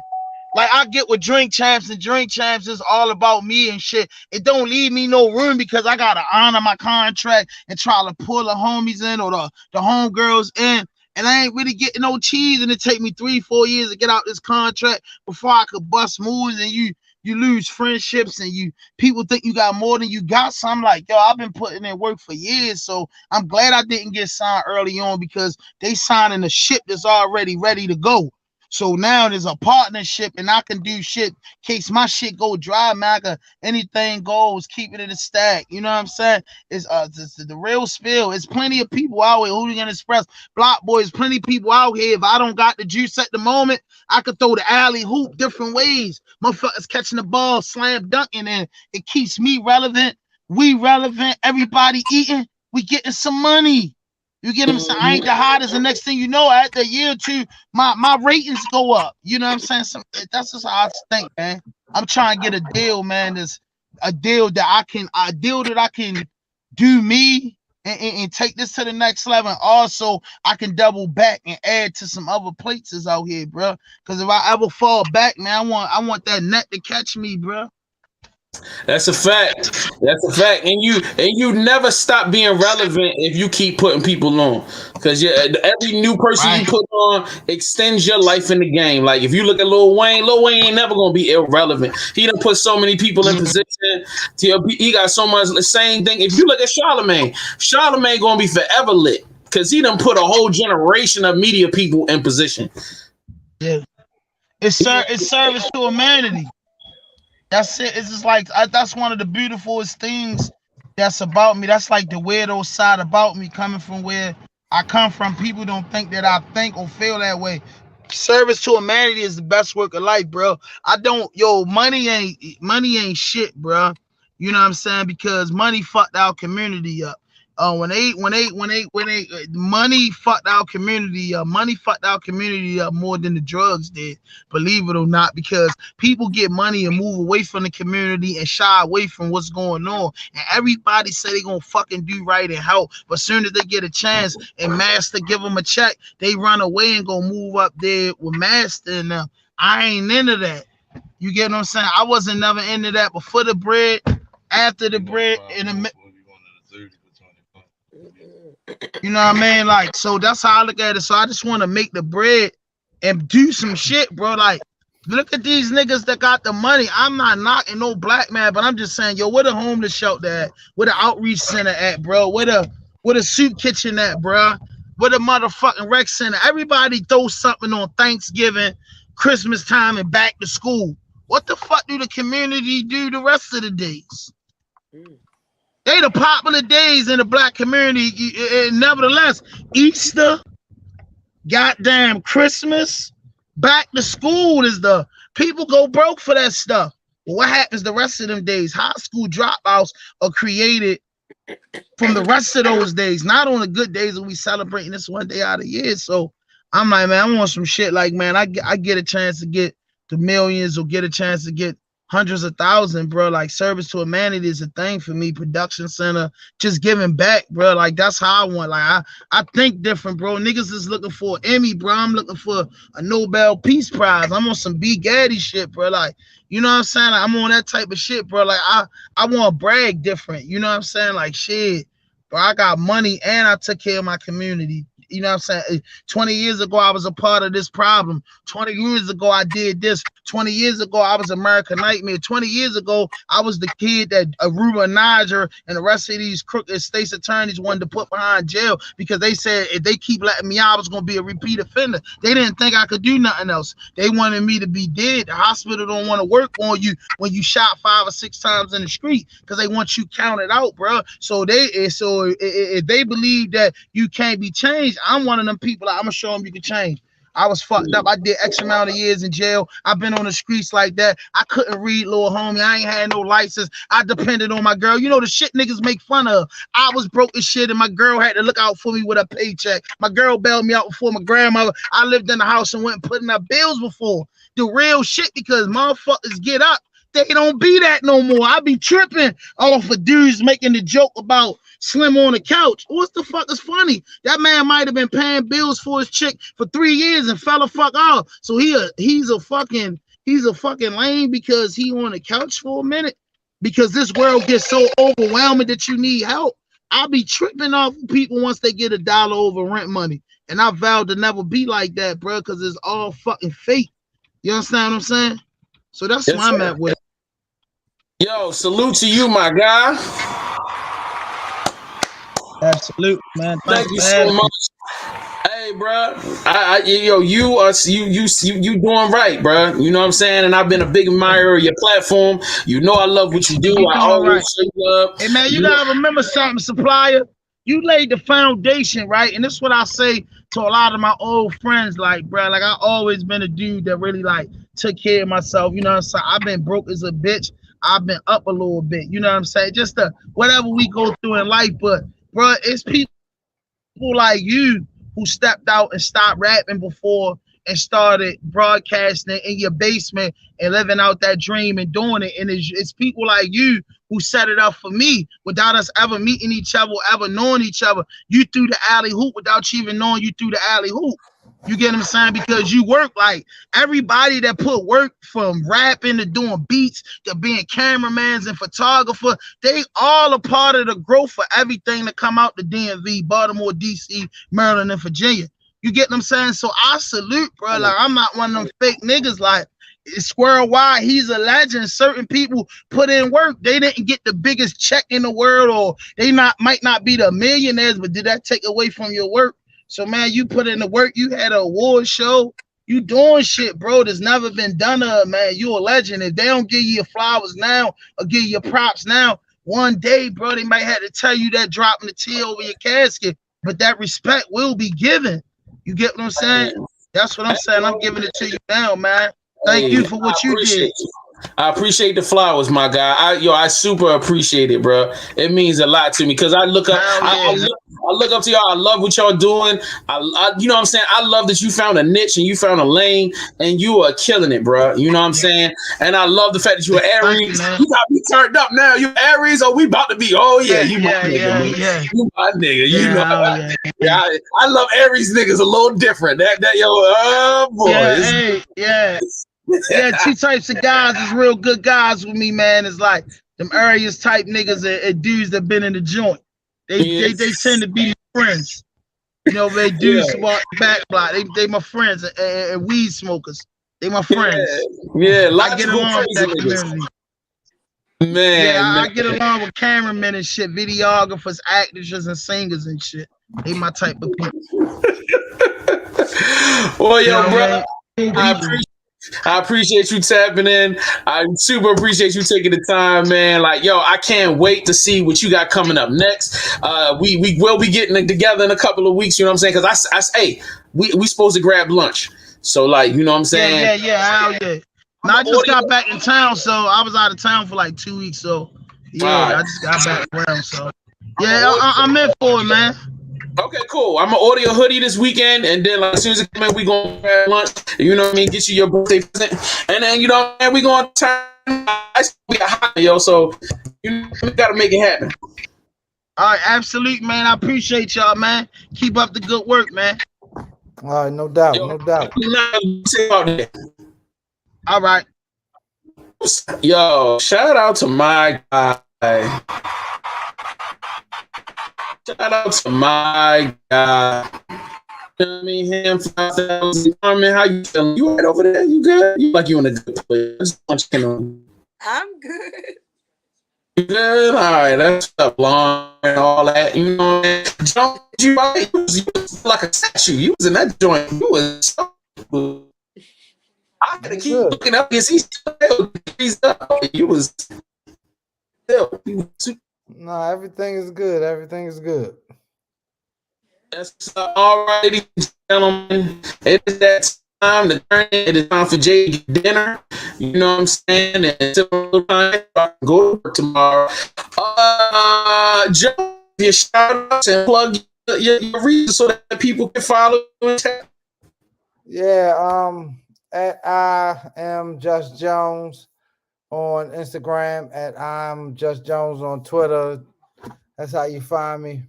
Like I get with Drink Champs, and Drink Champs is all about me and shit. It don't leave me no room because I gotta honor my contract and try to pull the homies in or the homegirls in. And I ain't really getting no cheese, and it take me 3-4 years to get out this contract before I could bust moves, and you lose friendships, and people think you got more than you got. So I'm like, yo, I've been putting in work for years, so I'm glad I didn't get signed early on because they signing a ship that's already ready to go. So now there's a partnership, and I can do shit in case my shit go dry, man. Anything goes, keep it in the stack. You know what I'm saying? It's the real spill. It's plenty of people out here. Hooligan Express, Block Boys, plenty of people out here. If I don't got the juice at the moment, I could throw the alley hoop different ways. Motherfuckers catching the ball, slam dunking, and it keeps me relevant. We relevant. Everybody eating. We getting some money. You get what I'm saying? I ain't the hottest. The next thing you know, after a year or two, my ratings go up. You know what I'm saying? That's just how I think, man. I'm trying to get a deal, man. There's a deal that I can do me and take this to the next level. And also, I can double back and add to some other places out here, bro. Because if I ever fall back, man, I want that net to catch me, bro. That's a fact. That's a fact. And you never stop being relevant if you keep putting people on. Because every new person you put on extends your life in the game. Like if you look at Lil Wayne ain't never gonna be irrelevant. He done put so many people in position. He got so much the same thing. If you look at Charlemagne gonna be forever lit. Because he done put a whole generation of media people in position. Yeah. It's service to humanity. That's it. It's just like that's one of the beautifulest things that's about me. That's like the weirdo side about me, coming from where I come from. People don't think that I think or feel that way. Service to humanity is the best work of life, bro. Money ain't shit, bro. You know what I'm saying? Because money fucked our community up. Money fucked our community up. Money fucked our community up more than the drugs did, believe it or not, because people get money and move away from the community and shy away from what's going on. And everybody say they gonna fucking do right and help, but soon as they get a chance and Master give them a check, they run away and go move up there with Master and them. I ain't into that. You get what I'm saying? I wasn't never into that before the bread, after the bread, in the you know what I mean? Like, so that's how I look at it. So I just want to make the bread and do some shit, bro. Like, look at these niggas that got the money. I'm not knocking no black man, but I'm just saying, yo, where the homeless shelter at? Where the outreach center at, bro? Where the soup kitchen at, bro? Where the motherfucking rec center? Everybody throw something on Thanksgiving, Christmas time, and back to school. What the fuck do the community do the rest of the days? They the popular days in the black community. Nevertheless, Easter, goddamn Christmas, back to school is the people go broke for that stuff. Well, what happens the rest of them days? High school dropouts are created from the rest of those days, not on the good days when we celebrating this one day out of the year. So I'm like, man, I want some shit like, man, I get a chance to get the millions or get a chance to get hundreds of thousands, bro. Like service to humanity is a thing for me. Production center, just giving back, bro. Like that's how I want. Like I think different, bro. Niggas is looking for an Emmy, bro. I'm looking for a Nobel Peace Prize. I'm on some B. Gaddy shit, bro. Like, you know what I'm saying? Like, I'm on that type of shit, bro. Like I want to brag different. You know what I'm saying? Like shit, bro. I got money and I took care of my community. You know what I'm saying? 20 years ago, I was a part of this problem. 20 years ago, I did this. 20 years ago, I was American Nightmare. 20 years ago, I was the kid that Aruba and Niger and the rest of these crooked state's attorneys wanted to put behind jail because they said if they keep letting me out, I was going to be a repeat offender. They didn't think I could do nothing else. They wanted me to be dead. The hospital don't want to work on you when you shot 5 or 6 times in the street because they want you counted out, bro. So if they believe that you can't be changed, I'm one of them people. I'm gonna show them you can change. I was fucked up. I did X amount of years in jail. I've been on the streets like that. I couldn't read, little homie. I ain't had no license. I depended on my girl. You know the shit niggas make fun of. I was broke as shit, and my girl had to look out for me with a paycheck. My girl bailed me out before my grandmother. I lived in the house and went and put in up bills before. The real shit, because motherfuckers get up. They don't be that no more. I be tripping off of dudes making the joke about Slim on the couch. What the fuck is funny? That man might have been paying bills for his chick for 3 years and fell the fuck off. So he's a fucking lame because he on the couch for a minute. Because this world gets so overwhelming that you need help. I be tripping off people once they get $1 over rent money. And I vowed to never be like that, bro, because it's all fucking fake. You understand what I'm saying? So that's where I'm at with it. Yo, salute to you, my guy. Absolute, man. Thank you so much. Hey, Hey, bro, you doing right, bro. You know what I'm saying? And I've been a big admirer of your platform. You know I love what you do. You I doing always right. show you up. Hey man, you gotta remember something, Supplier. You laid the foundation, right? And this is what I say to a lot of my old friends, like, bro, like I always been a dude that really like took care of myself. You know what I'm saying? I've been broke as a bitch. I've been up a little bit. You know what I'm saying? Just whatever we go through in life, but bro, it's people like you who stepped out and stopped rapping before and started broadcasting in your basement and living out that dream and doing it. And it's people like you who set it up for me without us ever meeting each other, ever knowing each other. You threw the alley hoop without you even knowing you threw the alley hoop. You get what I'm saying? Because you work like everybody that put work from rapping to doing beats to being cameramans and photographer, they all a part of the growth for everything that come out the DMV, Baltimore, DC, Maryland, and Virginia. You get what I'm saying? So I salute, bro. Like I'm not one of them fake niggas. Like Square Y, he's a legend. Certain people put in work. They didn't get the biggest check in the world, or they might not be the millionaires, but did that take away from your work? So man, you put in the work. You had an award show. You doing shit, bro. That's never been done. Man, you a legend. If they don't give you your flowers now or give you your props now, one day, bro, they might have to tell you that dropping the tea over your casket. But that respect will be given. You get what I'm saying? That's what I'm saying. I'm giving it to you now, man. Thank you for what you did. I appreciate the flowers, my guy. I super appreciate it, bro. It means a lot to me because I look up, I look up to y'all. I love what y'all doing. You know what I'm saying. I love that you found a niche and you found a lane and you are killing it, bro. You know what I'm saying. And I love the fact that you are Aries. You got me turned up now. You Aries? Oh, we about to be. Oh yeah, you my nigga, man. You my nigga. You know. I love Aries niggas a little different. That yo, oh boy. Yeah, two types of guys is real good guys with me, man. It's like them Aries type niggas and dudes that been in the joint. They tend to be friends. You know, they dudes walk back block. They my friends and weed smokers. They my friends. Yeah, I get along with that community. Man, I get along with cameramen and shit, videographers, actors, and singers and shit. They my type of people. Well, yo, bro, I appreciate you tapping in. I super appreciate you taking the time, man. Like, yo, I can't wait to see what you got coming up next. We will be getting together in a couple of weeks. You know what I'm saying? Because hey, we supposed to grab lunch. So, like, you know what I'm saying? Hell yeah. Now I just got back in town, so I was out of town for like 2 weeks. So I just got back around. So I'm in for it, man. Okay, cool. I'm gonna order your hoodie this weekend, and then like, as soon as it comes in, we gonna grab lunch. You know what I mean? Get you your birthday present, and then you know, man, we gonna turn. We got hot, yo. So you gotta make it happen. All right, absolutely, man. I appreciate y'all, man. Keep up the good work, man. All right, no doubt, no doubt. All right. Yo, shout out to my guy. Shout out to my guy. You know what I mean? Him, 5,000. Carmen, how you feeling? You right over there? You good? You like you in a good place? I'm good. You good? All right, that's up long and all that. You know what I mean? Don't you right? You was like a statue. You was in that joint. You was so cool. I had to keep looking up because he's still up. You was still. No, everything is good. Everything is good. That's all right, ladies and gentlemen. It is that time to turn in. It is time for Jay to get dinner. You know what I'm saying? And until time, I can go to work tomorrow. Joe, your shout outs and plug your reasons so that people can follow you. Yeah, at I am Just Jones on Instagram, at I'm Just Jones on Twitter. That's how you find me.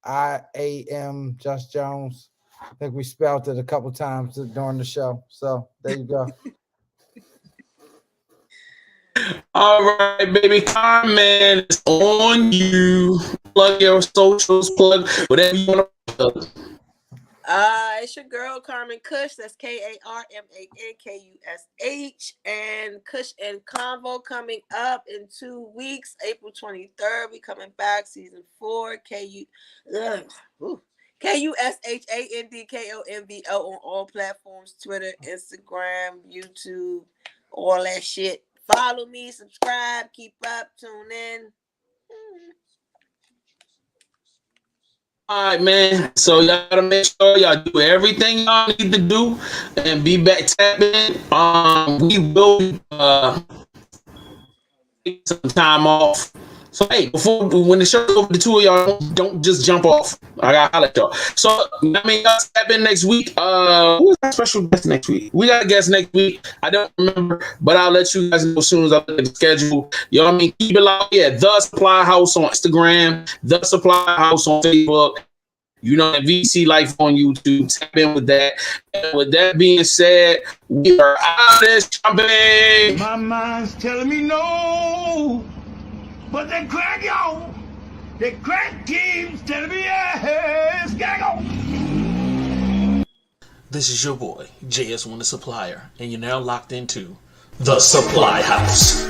I am Just Jones. I think we spelled it a couple times during the show. So there you go. All right, baby. Carmen, it's on you. Plug your socials, plug whatever you want to plug. It's your girl Carmen Kush. That's KarmanKush, and Kush and Convo coming up in 2 KUSHANDKONVO on all platforms, Twitter, Instagram, YouTube, all that shit. Follow me, subscribe, keep up, tune in. All right, man. So y'all gotta make sure y'all do everything y'all need to do and be back tapping. We will take some time off. So hey, when the show's over, the two of y'all don't just jump off. I gotta holler at y'all. So I mean, y'all tap in next week. Who's our special guest next week? We got a guest next week. I don't remember, but I'll let you guys know as soon as I look at the schedule. Y'all, I mean, keep it locked. Yeah, The Supply House on Instagram, The Supply House on Facebook. You know, VC Life on YouTube. Tap in with that. And with that being said, we are out of this jumping. My mind's telling me no, but that crack, y'all, that crack keeps telling me yes, gotta go. This is your boy, JS1 the Supplier, and you're now locked into The Supply House.